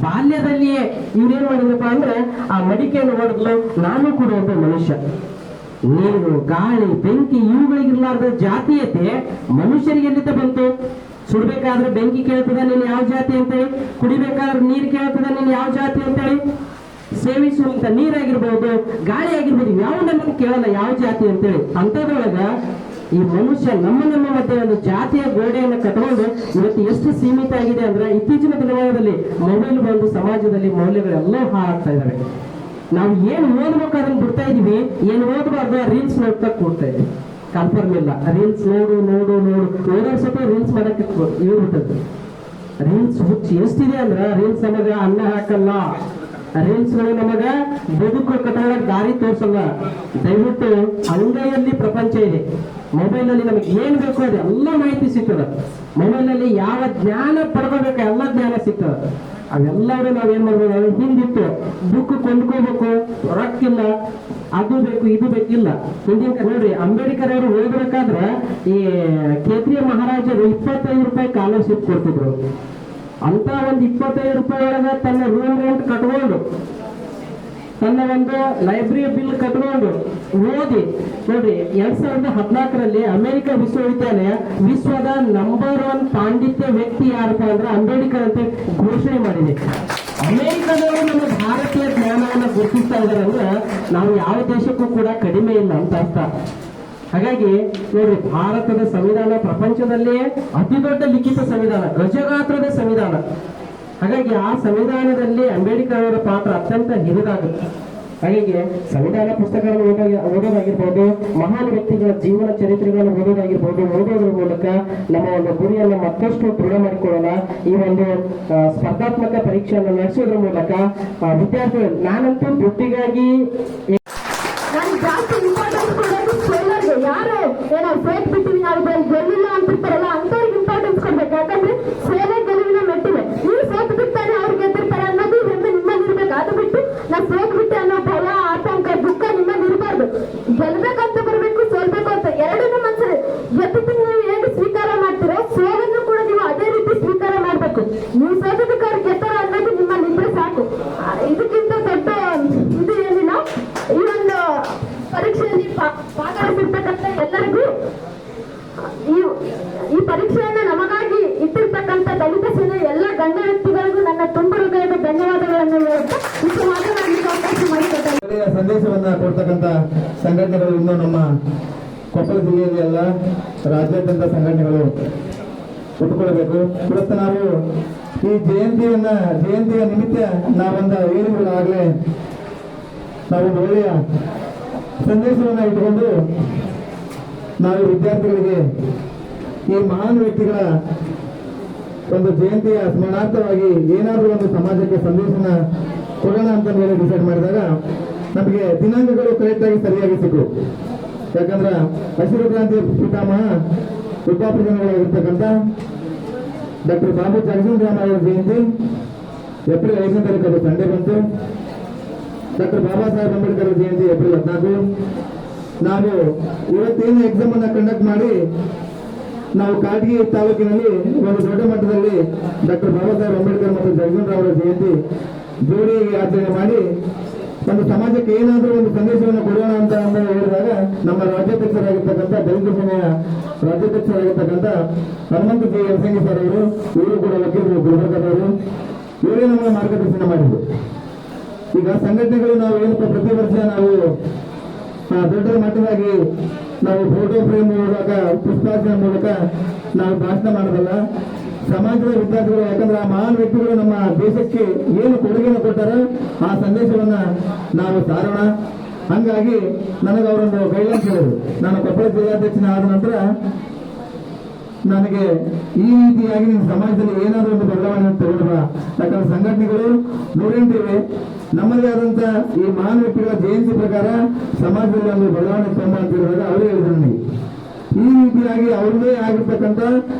ಬಾಲ್ಯದಲ್ಲಿಯೇ ಇವ್ರೇನ್ ಮಾಡಿದ್ರಪ್ಪ ಅಂದ್ರೆ ಆ ಮಡಿಕೆಯನ್ನು ಹೊಡೆದ್ಲು. ನಾನು ಕೂಡ ಒಬ್ಬ ಮನುಷ್ಯ. ನೀರು, ಗಾಳಿ, ಬೆಂಕಿ ಇವುಗಳಿಗಿರ್ಲಾರ್ದ ಜಾತೀಯತೆ ಮನುಷ್ಯರಿಗೆ ಎಲ್ಲಿಂದ ಬಂತು? ಸುಡ್ಬೇಕಾದ್ರೆ ಬೆಂಕಿ ಕೇಳ್ತದ ನೀನು ಯಾವ ಜಾತಿ ಅಂತೇಳಿ, ಕುಡಿಬೇಕಾದ್ರೆ ನೀರು ಕೇಳ್ತದ ನೀನು ಯಾವ ಜಾತಿ ಅಂತೇಳಿ, ಸೇವಿಸುವಂತ ನೀರಾಗಿರ್ಬೋದು, ಗಾಳಿ ಆಗಿರ್ಬೋದು, ಯಾವ ನಮ್ಮನ್ನು ಕೇಳಲ್ಲ ಯಾವ ಜಾತಿ ಅಂತೇಳಿ. ಅಂತದ್ರೊಳಗ ಈ ಮನುಷ್ಯ ನಮ್ಮ ಮಧ್ಯೆ ಒಂದು ಜಾತಿಯ ಗೋಡೆಯನ್ನು ಕಟ್ಕೊಂಡು ಇವತ್ತು ಎಷ್ಟು ಸೀಮಿತ ಆಗಿದೆ ಅಂದ್ರೆ, ಇತ್ತೀಚಿನ ದಿನಮಾನದಲ್ಲಿ ಮೊಬೈಲ್ ಬಂದು ಸಮಾಜದಲ್ಲಿ ಮೌಲ್ಯಗಳೆಲ್ಲ ಹಾಳಾಗ್ತಾ ಇದಾವೆ. ನಾವು ಏನು ಓದ್ಬೇಕು ಅದನ್ನ ಬಿಡ್ತಾ ಇದೀವಿ, ಏನು ಓದಬಾರ್ದು ರೀಲ್ಸ್ ನೋಡ್ತಾ ಕೂಡ್ತಾ ಇದೀವಿ. ಕನ್ಫರ್ಮ್ ಇಲ್ಲ, ರೀಲ್ಸ್ ನೋಡು ಓದೋರ್ ಸ್ವಲ್ಪ ರೀಲ್ಸ್ ಮಾಡಕ್ಕೆ ಹೇಳ್ಬಿಟ್ಟದ್ದು. ರೀಲ್ಸ್ ಹುಚ್ಚು ಎಷ್ಟಿದೆ ಅಂದ್ರೆ, ರೀಲ್ಸ್ ನಮಗ ಅನ್ನ ಹಾಕಲ್ಲ, ರೀಲ್ಸ್ಗಳು ನಮಗ ಬದುಕು ಕಟ್ಟೋಳಕ್ ದಾರಿ ತೋರ್ಸಲ್ಲ. ದಯವಿಟ್ಟು ಅಂಗೈಯಲ್ಲಿ ಪ್ರಪಂಚ ಇದೆ. ಮೊಬೈಲ್ ನಲ್ಲಿ ನಮಗೆ ಏನ್ ಬೇಕು ಅದು ಎಲ್ಲ ಮಾಹಿತಿ ಸಿಗ್ತದ. ಮೊಬೈಲ್ ನಲ್ಲಿ ಯಾವ ಜ್ಞಾನ ಪಡ್ಕೋಬೇಕು ಎಲ್ಲ ಜ್ಞಾನ ಸಿಗ್ತದ. ಅವೆಲ್ಲರೂ ನಾವೇನ್ ಮಾಡ್ಬೋದು, ಹಿಂದಿತ್ತು ಬುಕ್ ಕೊಂಡ್ಕೋಬೇಕು, ರೊಕ್ಕಿಲ್ಲ, ಅದು ಬೇಕು ಇದು ಬೇಕಿಲ್ಲ. ಹಿಂದಿನ ನೋಡ್ರಿ, ಅಂಬೇಡ್ಕರ್ ಅವರು ಓದಬೇಕಾದ್ರೆ ಈ ಕ್ಷೇತ್ರೀಯ ಮಹಾರಾಜರು 25 ರೂಪಾಯಿ ಸ್ಕಾಲರ್ಶಿಪ್ ಕೊಡ್ತಿದ್ರು. ಅಂತ ಒಂದು 25 ರೂಪಾಯಿ ಒಳಗ ತನ್ನ ರೂಮ್ ರೆಂಟ್ ಕಟ್ಕೊಂಡು, ತನ್ನ ಒಂದು ಲೈಬ್ರರಿ ಬಿಲ್ ಕಟ್ಕೊಂಡು ಓದಿ ನೋಡ್ರಿ. 2014ರಲ್ಲಿ ಅಮೆರಿಕ ವಿಶ್ವವಿದ್ಯಾಲಯ ವಿಶ್ವದ ನಂಬರ್ 1 ಪಾಂಡಿತ್ಯ ವ್ಯಕ್ತಿ ಯಾರಪ್ಪ ಅಂದ್ರೆ ಅಂಬೇಡ್ಕರ್ ಅಂತ ಘೋಷಣೆ ಮಾಡಿದೆ. ಅಮೆರಿಕದವರು ನಮ್ಮ ಭಾರತೀಯ ಜ್ಞಾನವನ್ನು ಗುರುತಿಸ್ತಾ ಇದ್ದಾರೆ ಅಂದ್ರೆ ನಾವು ಯಾವ ದೇಶಕ್ಕೂ ಕೂಡ ಕಡಿಮೆ ಇಲ್ಲ ಅಂತ ಅರ್ಥ. ಹಾಗಾಗಿ ನೋಡ್ರಿ, ಭಾರತದ ಸಂವಿಧಾನ ಪ್ರಪಂಚದಲ್ಲೇ ಅತಿ ದೊಡ್ಡ ಲಿಖಿತ ಸಂವಿಧಾನ, ಗಜಗಾತ್ರದ ಸಂವಿಧಾನ. ಹಾಗಾಗಿ ಆ ಸಂವಿಧಾನದಲ್ಲಿ ಅಂಬೇಡ್ಕರ್ ಅವರ ಪಾತ್ರ ಅತ್ಯಂತ ಹಿರಿದಾಗುತ್ತೆ. ಹಾಗಾಗಿ ಸಂವಿಧಾನ ಪುಸ್ತಕಗಳನ್ನು ಓದೋದಾಗಿರ್ಬೋದು, ಮಹಾನ್ ವ್ಯಕ್ತಿಗಳ ಜೀವನ ಚರಿತ್ರೆಗಳನ್ನು ಓದೋದಾಗಿರ್ಬೋದು, ಓದೋದ್ರ ಮೂಲಕ ನಮ್ಮ ಒಂದು ಗುರಿಯನ್ನು ಮತ್ತಷ್ಟು ದೃಢ ಮಾಡಿಕೊಳ್ಳೋಣ. ಈ ಒಂದು ಸ್ಪರ್ಧಾತ್ಮಕ ಪರೀಕ್ಷೆಯನ್ನು ನಡೆಸೋದ್ರ ಮೂಲಕ ವಿದ್ಯಾರ್ಥಿಗಳು, ನಾನಂತೂ ದುಡ್ಡಿಗಾಗಿ ಜಾಸ್ತಿ ಇಂಪಾರ್ಟೆನ್ಸ್ ಕೊಡೋದು ಸೋಲರ್ಗೆ. ಯಾರು ಏನೋ ಫೇಕ್ ಬಿಟ್ಟಿವಿ ನಾವು ಗೆಲ್ಲಿಲ್ಲ ಅಂತಿರ್ತಾರಲ್ಲ ಅಂತವ್ರಿಗೆ ಇಂಪಾರ್ಟೆನ್ಸ್ ಕೊಡ್ಬೇಕು. ಯಾಕಂದ್ರೆ ಸೇವೆ ಗೆಲುವಿನ ಮೆಟ್ಟಿವೆ. ನೀವು ಫೇಕ್ ಬಿಡ್ತಾನೆ ಅವ್ರು ಗೆದ್ದಿರ್ತಾರೆ ಅನ್ನೋದು ಹೆಮ್ಮೆ ನಿಮ್ಮಲ್ಲಿ ಇರ್ಬೇಕು. ಅದು ಬಿಟ್ಟು ನಾವು ಫೇಕ್ ಬಿಟ್ಟೆ ಅನ್ನೋ ಭಯ, ಆತಂಕ, ದುಃಖ ನಿಮ್ಮಲ್ಲಿ ಇರಬಾರ್ದು. ಗೆಲ್ಬೇಕಂತ ಬರ್ಬೇಕು, ಸೋಲ್ಬೇಕು ಅಂತ ಎರಡನ್ನೂ ಮನ್ಸಲ್ಲಿ ಗೆದ್ದು ನೀವು ಹೇಗೆ ಸ್ವೀಕಾರ ಮಾಡ್ತೀರೋ ಸೋಲನ್ನು ಕೂಡ ನೀವು ಅದೇ ರೀತಿ ಸ್ವೀಕಾರ ಮಾಡ್ಬೇಕು. ನೀವು ಸೋತದಕ್ಕೆ ಅವ್ರು ಗೆತ್ತಾರ ಅನ್ನೋದು ನಿಮ್ಮಲ್ಲಿ ಇದ್ರೆ ಸಾಕು. ಇದಕ್ಕಿಂತ ದೊಡ್ಡ ಇದು ಏನಿಲ್ಲ. ಈ ಒಂದು ಪರೀಕ್ಷೆಯಲ್ಲಿ ಭಾಗವಹಿಸಿರ್ತಕ್ಕಂಥ ಎಲ್ಲರಿಗೂ, ಈ ಪರೀಕ್ಷೆಯನ್ನ ನಮಗಾಗಿ ಇಟ್ಟಿರ್ತಕ್ಕಂಥ ದಲಿತ ಸೇನೆ ಎಲ್ಲ ಗಣ್ಯ ವ್ಯಕ್ತಿಗಳಿಗೂ ನನ್ನ ತುಂಬ ಹೃದಯದ ಧನ್ಯವಾದಗಳನ್ನು ಹೇಳುತ್ತಾ ಇಷ್ಟು ಮಾತನಾಡಲಿಕ್ಕೆ ಅವಕಾಶ ಮಾಡಿಕೊಟ್ಟೆ. ಸಂದೇಶವನ್ನ ಕೊಡ್ತಕ್ಕಂಥ ಸಂಘಟನೆಗಳು ಇನ್ನು ನಮ್ಮ ಕೊಪ್ಪಳ ಜಿಲ್ಲೆಯಲ್ಲಿ ಎಲ್ಲ ರಾಜ್ಯಾದ್ಯಂತ ಸಂಘಟನೆಗಳು ಉಟ್ಕೊಳ್ಬೇಕು. ಇವತ್ತು ನಾವು ಈ ಜಯಂತಿಯ ನಿಮಿತ್ತ ನಾವೊಂದು ಏಳುಗಳಾಗಲೇ ನಾವು ಒಳ್ಳೆಯ ಸಂದೇಶವನ್ನು ಇಟ್ಟುಕೊಂಡು ನಾವು ವಿದ್ಯಾರ್ಥಿಗಳಿಗೆ ಈ ಮಹಾನ್ ವ್ಯಕ್ತಿಗಳ ಒಂದು ಜಯಂತಿಯ ಸ್ಮರಣಾರ್ಥವಾಗಿ ಏನಾದರೂ ಒಂದು ಸಮಾಜಕ್ಕೆ ಸಂದೇಶನ ಕೊಡೋಣ ಅಂತ ಹೇಳಿ ಡಿಸೈಡ್ ಮಾಡಿದಾಗ ನಮಗೆ ದಿನಾಂಕಗಳು ಕರೆಕ್ಟಾಗಿ ಸರಿಯಾಗಿ ಸಿಕ್ಕು. ಯಾಕಂದ್ರೆ ಹಸಿರು ಕ್ರಾಂತಿ ಪಿತಾಮಹ ಉಪಪ್ರಧಾನಿಗಳಾಗಿರ್ತಕ್ಕಂಥ ಡಾಕ್ಟರ್ ಬಾಬು ಜಗಜೀವನ್ ಅವರ ಜಯಂತಿ ಏಪ್ರಿಲ್ 5ನೇ ತಾರೀಕು ಅದು ಸಂಡೇ ಬಂತು. ಡಾಕ್ಟರ್ ಬಾಬಾ ಸಾಹೇಬ್ ಅಂಬೇಡ್ಕರ್ ಅವರ ಜಯಂತಿ ಏಪ್ರಿಲ್ 14. ನಾವು ಇವತ್ತೇನು ಎಕ್ಸಾಮ್ ಅನ್ನ ಕಂಡಕ್ಟ್ ಮಾಡಿ ನಾವು ಕಾಟಗಿ ತಾಲೂಕಿನಲ್ಲಿ ಒಂದು ದೊಡ್ಡ ಮಟ್ಟದಲ್ಲಿ ಡಾಕ್ಟರ್ ಬಾಬಾ ಸಾಹೇಬ್ ಅಂಬೇಡ್ಕರ್ ಮತ್ತು ಜಗಜೀವನ್ ರಾವ್ ಅವರ ಜಯಂತಿ ಜೋಡಿಯಾಗಿ ಆಚರಣೆ ಮಾಡಿ ಒಂದು ಸಮಾಜಕ್ಕೆ ಏನಾದರೂ ಒಂದು ಸಂದೇಶವನ್ನು ಕೊಡೋಣ ಅಂತ ಹೇಳಿದಾಗ ನಮ್ಮ ರಾಜ್ಯಾಧ್ಯಕ್ಷರಾಗಿರ್ತಕ್ಕಂಥ ದಲಿತ ಸೇನೆಯ ರಾಜ್ಯಾಧ್ಯಕ್ಷರಾಗಿರ್ತಕ್ಕಂಥ ಹನುಮಂತ ಜಿ ಯಲಸಂಗಿ ಸರ್ ಅವರು, ಇವರು ಕೂಡ ವಕೀಲರು ಗುಲ್ಬರ್ಗದವರು, ಇವರೇ ನಮಗೆ ಮಾರ್ಗದರ್ಶನ ಮಾಡಿದ್ರು. ಈಗ ಸಂಘಟನೆಗಳು ನಾವು ಏನಪ್ಪ ಪ್ರತಿ ವರ್ಷ ನಾವು ದೊಡ್ಡ ಮಟ್ಟದಾಗಿ ನಾವು ಫೋಟೋ ಫ್ರೇಮ್ ಮೂಲಕ ಪುಷ್ಪಾರ್ಚನೆ ಮೂಲಕ ನಾವು ಭಾಷಣ ಮಾಡೋದಲ್ಲ. ಸಮಾಜದ ವಿದ್ಯಾರ್ಥಿಗಳು, ಯಾಕಂದ್ರೆ ಆ ಮಹಾನ್ ವ್ಯಕ್ತಿಗಳು ನಮ್ಮ ದೇಶಕ್ಕೆ ಏನು ಕೊಡುಗೆಯನ್ನು ಕೊಟ್ಟಾರ ಆ ಸಂದೇಶವನ್ನ ನಾವು ಸಾರೋಣ. ಹಂಗಾಗಿ ನನಗೆ ಅವರೊಂದು ಗೈಡ್ಲೈನ್ಸ್ ಹೇಳಿದ್ರು. ನಾನು ಕೊಪ್ಪಳ ಜಿಲ್ಲಾಧ್ಯಕ್ಷನ ಆದ ನಂತರ ನನಗೆ ಈ ರೀತಿಯಾಗಿ ನಿಮ್ಮ ಸಮಾಜದಲ್ಲಿ ಏನಾದರೂ ಒಂದು ಬದಲಾವಣೆ ತಗೊಂಡ್ರ, ಯಾಕಂದ್ರೆ ಸಂಘಟನೆಗಳು 108 ಇವೆ. ನಮ್ಮದೇ ಆದಂತ ಈ ಮಹಾನ್ ವ್ಯಕ್ತಿಗಳ ಜಯಂತಿ ಪ್ರಕಾರ ಸಮಾಜದಲ್ಲಿ ಒಂದು ಬದಲಾವಣೆ ತಗೊಂಡ ಅಂತ ಹೇಳಿದಾಗ ಅವರೇ ಹೇಳಿದ್ರು ನನಗೆ. ಈ ರೀತಿಯಾಗಿ ಅವ್ರದ್ದೇ ಆಗಿರ್ತಕ್ಕಂಥ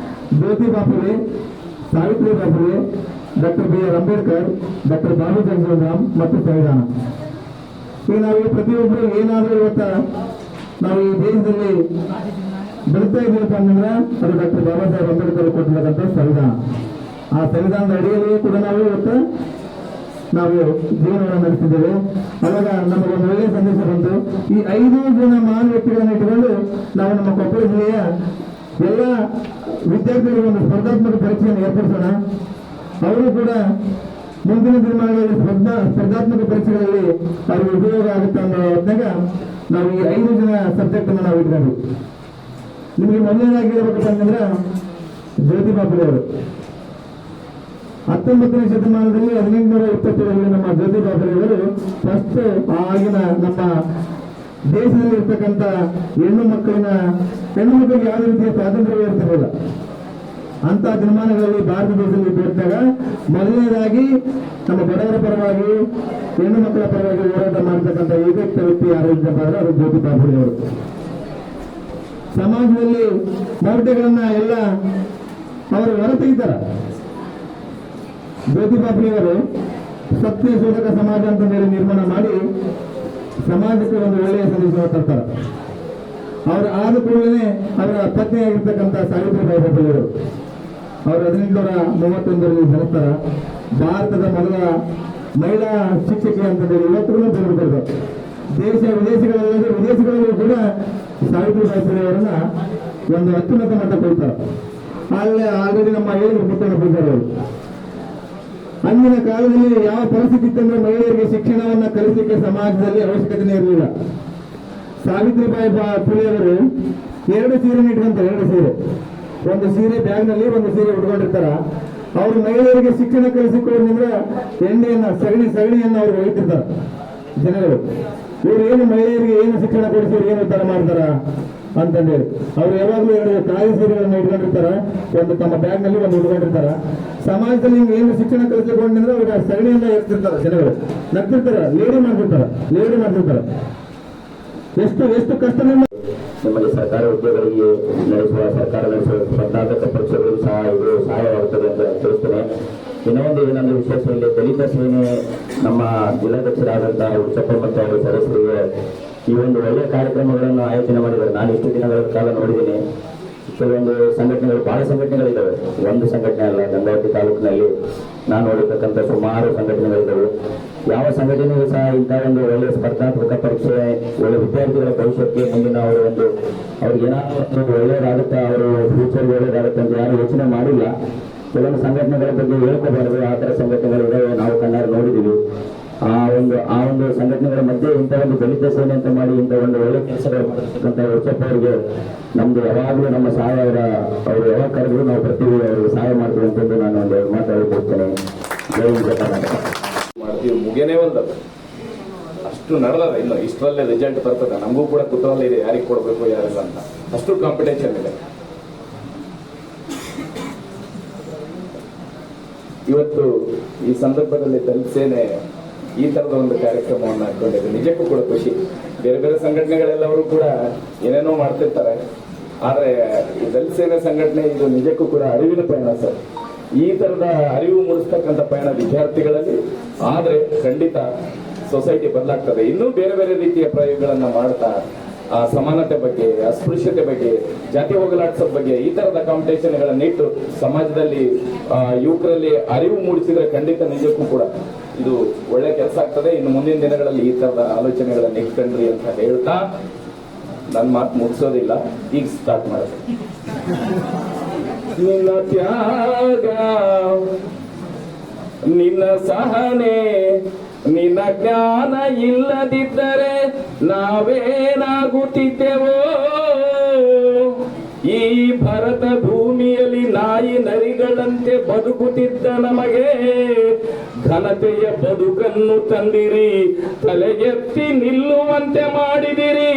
Jyoti Bapule, Savitri Bapule, doctor BR Ambedkar, doctor Babu Jagjivan Ram ಮತ್ತು ಸಂವಿಧಾನ. ಈಗ ನಾವು ಪ್ರತಿಯೊಬ್ಬರು ಏನಾದರೂ ಇವತ್ತ ನಾವು ಈ ದೇಶದಲ್ಲಿ ಬದುಕ್ತಾ ಇದ್ದೀವಪ್ಪ ಅಂತಂದ್ರೆ ಅದು ಡಾಕ್ಟರ್ ಬಾಬಾ ಸಾಹೇಬ್ ಅಂಬೇಡ್ಕರ್ ಕೊಟ್ಟಿರ್ತಕ್ಕಂಥ ಸಂವಿಧಾನ. ಆ ಸಂವಿಧಾನದ ಅಡಿಯಲ್ಲಿ ಕೂಡ ನಾವು ಇವತ್ತು ನಾವು ಜೀವನವನ್ನು ನಡೆಸಿದ್ದೇವೆ. ಅವಾಗ ನಮಗೊಂದು ಒಳ್ಳೆಯ ಸಂದೇಶ ಬಂತು. ಈ 5 ಜನ ಮಹಾನ್ ವ್ಯಕ್ತಿಗಳನ್ನು ಇಟ್ಟುಕೊಂಡು ನಾವು ನಮ್ಮ ಕೊಪ್ಪಳ ಜಿಲ್ಲೆಯ ಎಲ್ಲ ವಿದ್ಯಾರ್ಥಿಗಳಿಗೆ ಒಂದು ಸ್ಪರ್ಧಾತ್ಮಕ ಪರೀಕ್ಷೆಯನ್ನು ಏರ್ಪಡಿಸೋಣ. ಅವರು ಕೂಡ ಮುಂದಿನ ದಿನಮಾನಗಳಲ್ಲಿ ಸ್ಪರ್ಧಾತ್ಮಕ ಪರೀಕ್ಷೆಗಳಲ್ಲಿ ಅವರಿಗೆ ಉಪಯೋಗ ಆಗುತ್ತೆ ಅನ್ನೋ ಹೊತ್ತಾಗ ನಾವು ಈ 5 ಜನ ಸಬ್ಜೆಕ್ಟ್ ಅನ್ನು ನಾವು ಇಟ್ಕೊಂಡು ನಿಮಗೆ ಮೊದಲನೇದಾಗಿ ಹೇಳ್ಬೇಕಪ್ಪ ಅಂತಂದ್ರೆ ಜ್ಯೋತಿ ಬಾಪುಲೆ ಅವರು 19ನೇ ಶತಮಾನದಲ್ಲಿ 1827ರಲ್ಲಿ ನಮ್ಮ ಜ್ಯೋತಿ ಬಾಪುಲೆ ಅವರು ಫಸ್ಟ್ ಆಗಿನ ನಮ್ಮ ದೇಶದಲ್ಲಿ ಇರ್ತಕ್ಕಂಥ ಹೆಣ್ಣು ಮಕ್ಕಳಿಗೆ ಯಾವುದೇ ರೀತಿಯ ಸ್ವಾತಂತ್ರ್ಯ ಇರ್ತಿರಲಿಲ್ಲ. ಅಂತ ದಿನಮಾನಗಳಲ್ಲಿ ಭಾರತ ದೇಶದಲ್ಲಿ ಇದ್ದಾಗ ಮೊದಲನೇದಾಗಿ ನಮ್ಮ ಬಡವರ ಪರವಾಗಿ ಹೆಣ್ಣು ಮಕ್ಕಳ ಪರವಾಗಿ ಹೋರಾಟ ಮಾಡತಕ್ಕಂಥ ಏಕೈಕ ವ್ಯಕ್ತಿ ಯಾರು ಇದ್ದಪ್ಪ ಅಂದ್ರೆ ಅದು ಜ್ಯೋತಿ ಬಾಪುಲೆ ಅವರು. ಸಮಾಜದಲ್ಲಿ ಮೌಢ್ಯಗಳನ್ನ ಎಲ್ಲ ಅವರು ಹೊರತೆಗಿದ್ದಾರೆ. ಜ್ಯೋತಿ ಬಾಪುಲೆ ಅವರು ಸತ್ಯ ಶೋಧಕ ಸಮಾಜ ಅಂತ ಹೇಳಿ ನಿರ್ಮಾಣ ಮಾಡಿ ಸಮಾಜಕ್ಕೆ ಒಂದು ಒಳ್ಳೆಯ ಸಂದೇಶ ತರ್ತಾರೆ. ಅವರು ಆದ ಕೂಡಲೇ ಅವರ ಪತ್ನಿಯಾಗಿರ್ತಕ್ಕಂಥ ಸಾವಿತ್ರಿಬಾಯಿ ಬಾಪುಲೆ ಅವರು 1831ರಲ್ಲಿ ಜನಿಸ್ತಾರ. ಭಾರತದ ಮೊದಲ ಮಹಿಳಾ ಶಿಕ್ಷಕಿ ಅಂತ ಹೇಳಿ ಇವತ್ತು ತಿಳಿದುಕೊಳ್ತಾರೆ. ದೇಶ ವಿದೇಶಗಳಲ್ಲೂ ಕೂಡ ಸಾವಿತ್ರಿಬಾಯಿ ಫುಲೆ ಅವರನ್ನ ಒಂದು ಅತ್ಯುನ್ನತ ಮಟ್ಟ ಕೊಡ್ತಾರೆ. ಅಲ್ಲೇ ಆಲ್ರೆಡಿ ನಮ್ಮ ಹೇಳಿದ್ರು ಪುಟ್ಟಣ ಪೂಜಾರಿ ಅವರು. ಅಂದಿನ ಕಾಲದಲ್ಲಿ ಯಾವ ಪರಿಸ್ಥಿತಿ ಇತ್ತಂದ್ರೆ ಮಹಿಳೆಯರಿಗೆ ಶಿಕ್ಷಣವನ್ನ ಕಲಿಸಲಿಕ್ಕೆ ಸಮಾಜದಲ್ಲಿ ಅವಶ್ಯಕತೆನೇ ಇರಲಿಲ್ಲ. ಸಾವಿತ್ರಿಬಾಯಿ ಫುಲೆ ಅವರು 2 ಸೀರೆನ ಇಟ್ಕೊಂತಾರೆ. 2 ಸೀರೆ, ಒಂದು ಸೀರೆ ಬ್ಯಾಗ್ನಲ್ಲಿ, ಒಂದು ಸೀರೆ ಉಟ್ಕೊಂಡಿರ್ತಾರ. ಅವರು ಮಹಿಳೆಯರಿಗೆ ಶಿಕ್ಷಣ ಕಲಿಸಿಕೊಂಡ್ರೆ ಎಣ್ಣೆಯನ್ನ ಸಗಣಿಯನ್ನ ಅವ್ರು ಒಯ್ತಿರ್ತಾರೆ ಜನಗಳು. ಇವ್ರು ಏನು ಮಹಿಳೆಯರಿಗೆ ಏನು ಶಿಕ್ಷಣ ಕೊಡಿಸಿದ್ರು, ಏನು ತರ ಮಾಡ್ತಾರ ಅಂತಂದೇಳಿ ಅವ್ರು ಯಾವಾಗ್ಲೂ 2 ಕಾಯಿ ಸೀರೆಗಳನ್ನ ಇಟ್ಕೊಂಡಿರ್ತಾರ. ಒಂದು ತಮ್ಮ ಬ್ಯಾಗ್ನಲ್ಲಿ ಒಂದು ಉಟ್ಕೊಂಡಿರ್ತಾರ. ಸಮಾಜದಲ್ಲಿ ಹಿಂಗೆ ಏನು ಶಿಕ್ಷಣ ಕಲಿಸಿಕೊಂಡ್ರೆ ಅವ್ರಿಗೆ ಸಗಣಿಯನ್ನ ಎತ್ತಿರ್ತಾರೆ ಜನಗಳು, ನಗ್ತಿರ್ತಾರ, ಲೇಡಿ ಮಾಡ್ತಿರ್ತಾರ. ಎಷ್ಟು ಕಷ್ಟ ನಮಗೆ ಸರ್ಕಾರಿ ಉದ್ಯೋಗಗಳಿಗೆ ಸರ್ಕಾರ ನಡೆಸುವ ಸ್ಪರ್ಧಾತ್ಮಕ ಪರೀಕ್ಷೆಗಳು ಸಹ ಇದು ಸಹಾಯವಾಗುತ್ತದೆ ಅಂತ ತಿಳಿಸ್ತೇನೆ. ಇನ್ನೊಂದು ಏನಂದ್ರೆ ವಿಶೇಷದಲ್ಲಿ ದಲಿತ ಸೇನೆ ನಮ್ಮ ಜಿಲ್ಲಾಧ್ಯಕ್ಷರಾದಂತಹ ಉಚ್ಚಪ್ಪ ಮತ್ತು ಅವರ ಸದಸ್ಯರಿಗೆ ಈ ಒಂದು ಒಳ್ಳೆಯ ಕಾರ್ಯಕ್ರಮಗಳನ್ನು ಆಯೋಜನೆ ಮಾಡಿದ್ದಾರೆ. ನಾನು ಇಷ್ಟು ದಿನಗಳ ಕಾಲ ನೋಡಿದ್ದೀನಿ. ಕೆಲವೊಂದು ಸಂಘಟನೆಗಳು, ಬಹಳ ಸಂಘಟನೆಗಳಿದ್ದಾವೆ, ಒಂದು ಸಂಘಟನೆ ಅಲ್ಲ. ಗಂಗಾವತಿ ತಾಲೂಕಿನಲ್ಲಿ ನಾನು ನೋಡಿರ್ತಕ್ಕಂಥ ಸುಮಾರು ಸಂಘಟನೆಗಳಿದ್ದಾವೆ. ಯಾವ ಸಂಘಟನೆಗೂ ಸಹ ಇಂಥ ಒಂದು ಒಳ್ಳೆಯ ಸ್ಪರ್ಧಾತ್ಮಕ ಪರೀಕ್ಷೆ ಒಳ್ಳೆ ವಿದ್ಯಾರ್ಥಿಗಳ ಭವಿಷ್ಯಕ್ಕೆ ಮುಂದಿನ ಅವ್ರಿಗೆ ಏನಾದರೂ ಒಳ್ಳೆಯದಾಗುತ್ತೆ, ಅವರು ಫ್ಯೂಚರ್ ಒಳ್ಳೆಯದಾಗುತ್ತೆ ಅಂತ ಯಾರು ಯೋಚನೆ ಮಾಡಿಲ್ಲ. ಕೆಲವೊಂದು ಸಂಘಟನೆಗಳ ಬಗ್ಗೆ ಹೇಳ್ಕೋಬಾರದು, ಆ ಥರ ಸಂಘಟನೆಗಳಿದ್ದಾವೆ, ನಾವು ಕಣ್ಣಾರೆ ನೋಡಿದ್ದೀವಿ. ಆ ಒಂದು ಸಂಘಟನೆಗಳ ಮಧ್ಯೆ ಇಂಥ ಒಂದು ದಲಿತ ಸೇನೆ ಅಂತ ಮಾಡಿ ಇಂಥ ಒಂದು ಒಳ್ಳೆ ಕೆಲಸಗಳು ಮಾಡಿರ್ತಕ್ಕಂಥ ಉಚ್ಚಪ್ಪ ಅವರಿಗೆ ನಮ್ದು ಯಾವಾಗಲೂ ನಮ್ಮ ಸಹಾಯ ಅವರು ಯಾವಾಗ ಕರೆದ್ರು ನಾವು ಬರ್ತೀವಿ, ಅವ್ರಿಗೆ ಸಹಾಯ ಮಾಡ್ತೀವಿ ಅಂತಂದು ನಾನು ಒಂದು ಮಾತಾಡಿಕೊಡ್ತೇನೆ. ಜೈ ಹಿಂದ್ ಕರ್ನಾಟಕ. ಮಾಡ್ತೀವಿ ಮುಗಿಯನೇ ಒಂದಲ್ಲ, ಅಷ್ಟು ನಡೆದ ಇನ್ನು ಇಷ್ಟರಲ್ಲೇ ರಿಸಲ್ಟ್ ಬರ್ತದೆ. ನಮಗೂ ಕೂಡ ಕುತೂಹಲ ಇದೆ, ಯಾರಿಗೆ ಕೊಡಬೇಕು ಯಾರಿಲ್ಲ ಅಂತ. ಅಷ್ಟು ಕಾಂಪಿಟೇಷನ್ ಇದೆ. ಇವತ್ತು ಈ ಸಂದರ್ಭದಲ್ಲಿ ದಲಿತ ಸೇನೆ ಈ ತರದ ಒಂದು ಕಾರ್ಯಕ್ರಮವನ್ನು ಹಾಕೊಂಡಿದೆ. ನಿಜಕ್ಕೂ ಕೂಡ ಖುಷಿ. ಬೇರೆ ಬೇರೆ ಸಂಘಟನೆಗಳೆಲ್ಲವರು ಕೂಡ ಏನೇನೋ ಮಾಡ್ತಿರ್ತಾರೆ, ಆದ್ರೆ ಈ ದಲಿತ ಸೇನೆ ಸಂಘಟನೆ ಇದು ನಿಜಕ್ಕೂ ಕೂಡ ಅರಿವಿನ ಪಯಣ ಸರ್. ಈ ತರದ ಅರಿವು ಮೂಡಿಸ್ತಕ್ಕಂಥ ಪಯಣ ವಿದ್ಯಾರ್ಥಿಗಳಲ್ಲಿ ಆದ್ರೆ ಖಂಡಿತ ಸೊಸೈಟಿ ಬದಲಾಗ್ತದೆ. ಇನ್ನೂ ಬೇರೆ ಬೇರೆ ರೀತಿಯ ಪ್ರಯೋಗಗಳನ್ನ ಮಾಡ್ತಾ ಸಮಾನತೆ ಬಗ್ಗೆ, ಅಸ್ಪೃಶ್ಯತೆ ಬಗ್ಗೆ, ಜಾತಿ ಹೋಗಲಾಡಿಸೋದ ಬಗ್ಗೆ ಈ ತರದ ಕಾಂಪಿಟೇಷನ್ಗಳನ್ನ ಇಟ್ಟು ಸಮಾಜದಲ್ಲಿ ಯುವಕರಲ್ಲಿ ಅರಿವು ಮೂಡಿಸಿದ್ರೆ ಖಂಡಿತ ನಿಜಕ್ಕೂ ಕೂಡ ಇದು ಒಳ್ಳೆ ಕೆಲಸ ಆಗ್ತದೆ. ಇನ್ನು ಮುಂದಿನ ದಿನಗಳಲ್ಲಿ ಈ ತರದ ಆಲೋಚನೆಗಳನ್ನ ಇಟ್ಕೊಂಡ್ರಿ ಅಂತ ಹೇಳ್ತಾ ನನ್ನ ಮಾತು ಮುಗಿಸೋದಿಲ್ಲ, ಈಗ ಸ್ಟಾರ್ಟ್ ಮಾಡೋದು. ನಿನ್ನ ತ್ಯಾಗ, ನಿನ್ನ ಸಹನೆ, ನಿನ್ನ ಜ್ಞಾನ ಇಲ್ಲದಿದ್ದರೆ ನಾವೇನಾಗುತ್ತಿದ್ದೆವೋ. ಈ ಭರತ ಭೂಮಿಯಲ್ಲಿ ನಾಯಿ ನರಿಗಳಂತೆ ಬದುಕುತ್ತಿದ್ದ ನಮಗೆ ಘನತೆಯ ಬದುಕನ್ನು ತಂದಿರಿ, ತಲೆ ಎತ್ತಿ ನಿಲ್ಲುವಂತೆ ಮಾಡಿದಿರಿ.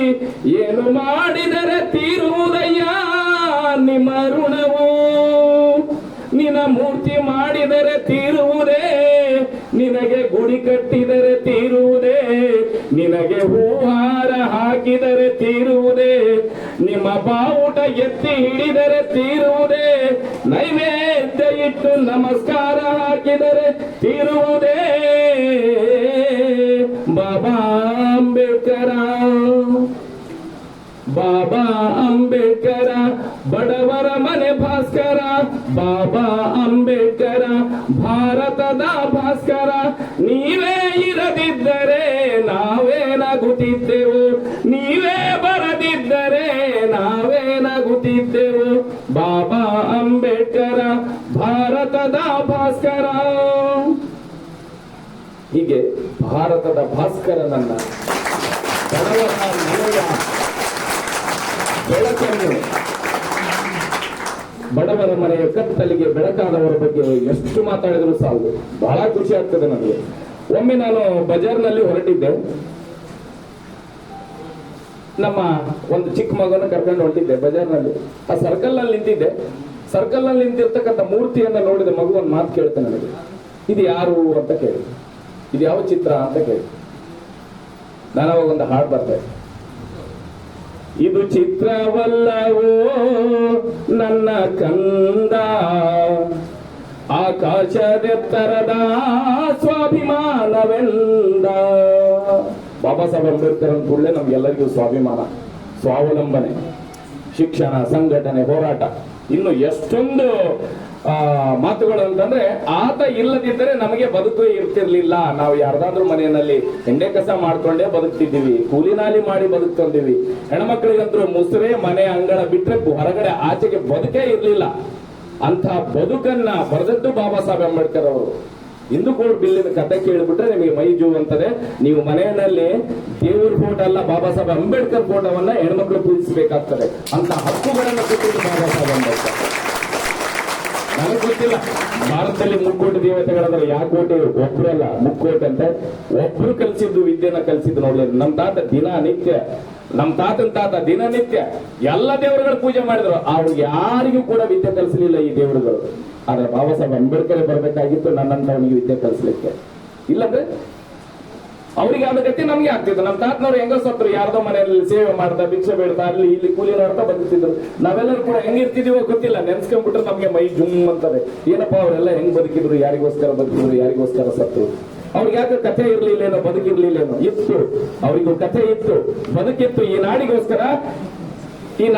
ಏನು ಮಾಡಿದರೆ ತೀರುವುದಯ್ಯ ನಿಮ್ಮ ಋಣವು, ನಿನ್ನ ಮೂರ್ತಿ ಮಾಡಿದರೆ ತೀರುವುದೇ, ನಿನಗೆ ಗುಡಿ ಕಟ್ಟಿದರೆ ತೀರುವುದೇ, ನಿನಗೆ ಹೂಹಾರ ಹಾಕಿದರೆ ತೀರುವುದೇ, ನಿಮ್ಮ ಬಾವುಟ ಎತ್ತಿ ಹಿಡಿದರೆ ತೀರುವುದೇ, ನೈವೇದ್ಯ ಇಟ್ಟು ನಮಸ್ಕಾರ ಹಾಕಿದರೆ ತೀರುವುದೇ. ಬಾಬಾ ಅಂಬೇಡ್ಕರ, ಬಾಬಾ ಅಂಬೇಡ್ಕರ, ಬಡವರ ಮನೆ ಭಾಸ್ಕರ, ಬಾಬಾ ಅಂಬೇಡ್ಕರ, ಭಾರತದ ಭಾಸ್ಕರ. ನೀವೇ ಇರದಿದ್ದರೆ ನಾವೇನಾಗುತ್ತಿದ್ದೆವು, ನೀವೇ ಬರದಿದ್ದರೆ ನಾವೇನಾಗುತ್ತಿದ್ದೆವು. ಬಾಬಾ ಅಂಬೇಡ್ಕರ, ಭಾರತದ ಭಾಸ್ಕರ. ಹೀಗೆ ಭಾರತದ ಭಾಸ್ಕರನನ್ನ, ಬಡವರ ಮನೆಯ ಬೆಳಕನ್ನು, ಬಡವರ ಮನೆಯ ಕತ್ತಲಿಗೆ ಬೆಳಕಾದವರ ಬಗ್ಗೆ ಎಷ್ಟು ಮಾತಾಡಿದ್ರು ಸಾಲದು. ಬಹಳ ಖುಷಿ ಆಗ್ತದೆ ನನಗೆ. ಒಮ್ಮೆ ನಾನು ಬಜಾರ್ನಲ್ಲಿ ಹೊರಟಿದ್ದೆ, ನಮ್ಮ ಒಂದು ಚಿಕ್ಕ ಮಗನ ಕರ್ಕೊಂಡು ಹೊರಟಿದ್ದೆ ಬಜಾರ್ನಲ್ಲಿ. ಆ ಸರ್ಕಲ್ ನಲ್ಲಿ ನಿಂತಿದ್ದೆ. ಸರ್ಕಲ್ ನಲ್ಲಿ ನಿಂತಿರ್ತಕ್ಕಂಥ ಮೂರ್ತಿಯನ್ನ ನೋಡಿದ ಮಗು ಒಂದು ಮಾತು ಕೇಳ್ತೆ ನನಗೆ, ಇದು ಯಾರು ಅಂತ ಕೇಳಿ, ಇದು ಯಾವ ಚಿತ್ರ ಅಂತ ಕೇಳಿ. ನಾನು ಅವಾಗ ಒಂದು ಹಾಡು ಬರ್ದೆ, ಇದು ಚಿತ್ರವಲ್ಲವೋ ನನ್ನ ಕಂದ, ಆಕಾಶದೆತ್ತರದ ಸ್ವಾಭಿಮಾನವೆಂದ. ಬಾಬಾ ಸಾಹೇಬ್ ಅಂಬೇಡ್ಕರ್ ಅಂದ ಕೂಡಲೇ ನಮ್ಗೆಲ್ಲರಿಗೂ ಸ್ವಾಭಿಮಾನ, ಸ್ವಾವಲಂಬನೆ, ಶಿಕ್ಷಣ, ಸಂಘಟನೆ, ಹೋರಾಟ, ಇನ್ನು ಎಷ್ಟೊಂದು ಮಾತುಗಳು ಅಂತಂದ್ರೆ, ಆತ ಇಲ್ಲದಿದ್ದರೆ ನಮಗೆ ಬದುಕು ಇರ್ತಿರ್ಲಿಲ್ಲ. ನಾವು ಯಾರ್ದಾದ್ರೂ ಮನೆಯಲ್ಲಿ ಹೆಂಡೆ ಕಸ ಮಾಡ್ಕೊಂಡೇ ಬದುಕ್ತಿದ್ದೀವಿ, ಕೂಲಿನಾಲಿ ಮಾಡಿ ಬದುಕ್ತಿದ್ದೀವಿ. ಹೆಣ್ಮಕ್ಳಿಗಂತೂ ಮುಸುರೆ ಮನೆ ಅಂಗಳ ಬಿಟ್ರೆ ಹೊರಗಡೆ ಆಚೆಗೆ ಬದುಕೇ ಇರ್ಲಿಲ್ಲ. ಅಂತ ಬದುಕನ್ನ ಬರೆದದ್ದು ಬಾಬಾ ಸಾಹೇಬ್ ಅಂಬೇಡ್ಕರ್ ಅವರು. ಹಿಂದೂಕೋಡ್ ಬಿಲ್ಲಿನ ಕಥೆ ಕೇಳಿಬಿಟ್ರೆ ನಿಮಗೆ ಮೈ ಜೂ ಅಂತದೆ. ನೀವು ಮನೆಯಲ್ಲಿ ದೇವ್ರ ಫೋಟೋ ಅಲ್ಲ, ಬಾಬಾ ಸಾಹೇಬ್ ಅಂಬೇಡ್ಕರ್ ಫೋಟೋವನ್ನ ಹೆಣ್ಮಕ್ಳು ಪೂಜಿಸಬೇಕಾಗ್ತದೆ. ಅಂತ ಹಕ್ಕುಗಳನ್ನು ಕೊಟ್ಟಿದ್ದು ಬಾಬಾ ಸಾಹೇಬ್ ಅಂಬೇಡ್ಕರ್. ನನಗೆ ಗೊತ್ತಿಲ್ಲ ಭಾರತದಲ್ಲಿ 3 ಕೋಟಿ ದೇವತೆಗಳಾದ್ರೆ ಯಾವ ಕೋಟಿ, ಒಬ್ರಲ್ಲ 3 ಕೋಟಿ ಅಂತ. ಒಬ್ರು ಕಲಿಸಿದ್ದು ವಿದ್ಯೆನ ಕಲಿಸಿದ್ದು ನೋಡ್ಲಿ. ನಮ್ಮ ತಾತ ದಿನನಿತ್ಯ, ನಮ್ಮ ತಾತನ ತಾತ ದಿನನಿತ್ಯ ಎಲ್ಲ ದೇವರುಗಳು ಪೂಜೆ ಮಾಡಿದ್ರು. ಅವ್ರಿಗೆ ಯಾರಿಗೂ ಕೂಡ ವಿದ್ಯೆ ಕಲಿಸಲಿಲ್ಲ ಈ ದೇವರುಗಳು. ಆದ್ರೆ ಬಾಬಾ ಸಾಹೇಬ್ ಅಂಬೇಡ್ಕರ್ ಬರಬೇಕಾಗಿತ್ತು ನನ್ನಂತವನಿಗೆ ವಿದ್ಯೆ ಕಲಿಸ್ಲಿಕ್ಕೆ. ಇಲ್ಲಂದ್ರೆ ಅವ್ರಿಗೆ ಆದ ಗತಿ ನಮ್ಗೆ ಆಗ್ತಿತ್ತು. ನಮ್ಮ ತಾತನವ್ರು ಹೆಂಗ ಸತ್ರು, ಯಾರ್ದೋ ಮನೆಯಲ್ಲಿ ಸೇವೆ ಮಾಡ್ತಾ, ಭಿಕ್ಷೆ ಬೇಡ್ತಾ, ಅಲ್ಲಿ ಇಲ್ಲಿ ಕೂಲಿ ನೋಡ್ತಾ ಬದುಕ್ತಿದ್ರು. ನಾವೆಲ್ಲರೂ ಕೂಡ ಹೆಂಗಿರ್ತಿದೀವೋ ಗೊತ್ತಿಲ್ಲ, ನೆನ್ಸ್ಕೊಂಡ್ಬಿಟ್ರೆ ನಮ್ಗೆ ಮೈ ಜುಮ್ ಅಂತದೆ. ಏನಪ್ಪ ಅವರೆಲ್ಲ ಹೆಂಗ್ ಬದುಕಿದ್ರು, ಯಾರಿಗೋಸ್ಕರ ಬದುಕಿದ್ರು, ಯಾರಿಗೋಸ್ಕರ ಸತ್ರು. ಅವ್ರಿಗೆ ಯಾಕೆ ಕಥೆ ಇರ್ಲಿಲ್ಲೇನೋ, ಬದುಕಿರ್ಲಿಲ್ಲೇನೋ? ಇತ್ತು, ಅವ್ರಿಗೂ ಕಥೆ ಇತ್ತು, ಬದುಕಿತ್ತು. ಈ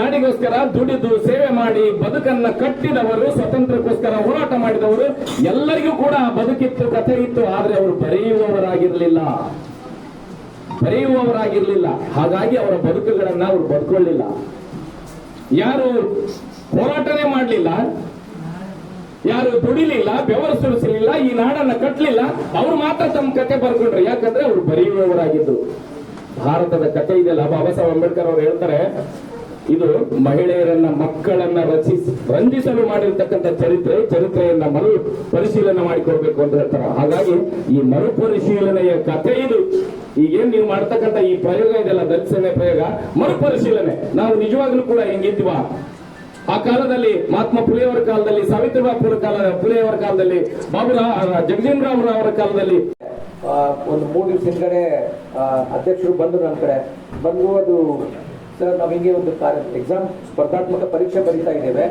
ನಾಡಿಗೋಸ್ಕರ ದುಡಿದು ಸೇವೆ ಮಾಡಿ ಬದುಕನ್ನ ಕಟ್ಟಿದವರು, ಸ್ವತಂತ್ರಕ್ಕೋಸ್ಕರ ಹೋರಾಟ ಮಾಡಿದವರು, ಎಲ್ಲರಿಗೂ ಕೂಡ ಬದುಕಿತ್ತು, ಕಥೆ ಇತ್ತು. ಆದ್ರೆ ಅವರು ಬರೆಯುವವರಾಗಿರ್ಲಿಲ್ಲ. ಹಾಗಾಗಿ ಅವರ ಬದುಕುಗಳನ್ನ ಅವರು ಬದುಕೊಳ್ಳಿಲ್ಲ. ಯಾರು ಹೋರಾಟನೇ ಮಾಡಲಿಲ್ಲ, ಯಾರು ದುಡಿಲಿಲ್ಲ, ಬೆವರು ಸುರಿಸಲಿಲ್ಲ, ಈ ನಾಡನ್ನ ಕಟ್ಟಲಿಲ್ಲ, ಅವ್ರು ಮಾತ್ರ ತಮ್ಮ ಕತೆ ಬರ್ಕೊಂಡ್ರು. ಯಾಕಂದ್ರೆ ಅವರು ಬರೆಯುವವರಾಗಿದ್ರು. ಭಾರತದ ಕತೆ ಇದೆಯಲ್ಲ, ಬಾಬಾ ಸಾಹೇಬ್ ಅಂಬೇಡ್ಕರ್ ಅವರು ಹೇಳ್ತಾರೆ, ಇದು ಮಹಿಳೆಯರನ್ನ, ಮಕ್ಕಳನ್ನ ರಂಜಿಸಲು ಮಾಡಿರ್ತಕ್ಕಂಥ ಚರಿತ್ರೆಯನ್ನ ಮರು ಪರಿಶೀಲನೆ ಮಾಡಿಕೊಳ್ಬೇಕು ಅಂತ ಹೇಳ್ತಾರೆ. ಹಾಗಾಗಿ ಈ ಮರುಪರಿಶೀಲನೆಯ ಕಥೆ ಇದು. ಈಗೇನ್ ನೀವು ಮಾಡ್ತಕ್ಕಂಥ ಈ ಪ್ರಯೋಗ ಇದೆಲ್ಲ, ದಲಿತ ಸೇನೆ ಪ್ರಯೋಗ, ಮರುಪರಿಶೀಲನೆ. ನಾವು ನಿಜವಾಗ್ಲೂ ಕೂಡ ಹೆಂಗಿದ್ವಾ ಆ ಕಾಲದಲ್ಲಿ, ಮಹಾತ್ಮ ಫುಲೆಯವರ ಕಾಲದಲ್ಲಿ, ಸಾವಿತ್ರಿಬಾಯಿ ಫುಲೆಯವರ ಕಾಲದಲ್ಲಿ, ಜಗಜೀವನ್ ರಾಮ್ ಅವರ ಕಾಲದಲ್ಲಿ ಒಂದು 3 ದಿವಸ ಹಿಂದ್ಗಡೆ ಅಧ್ಯಕ್ಷರು ಬಂದರು ನನ್ನ ಕಡೆ ಬಂದು, ಅದು ಸರ್ ನಾವು ಹಿಂಗೆ ಒಂದು ಎಕ್ಸಾಮ್ ಸ್ಪರ್ಧಾತ್ಮಕ ಪರೀಕ್ಷೆ ಬರೀತಾ ಇದ್ದೇವೆ,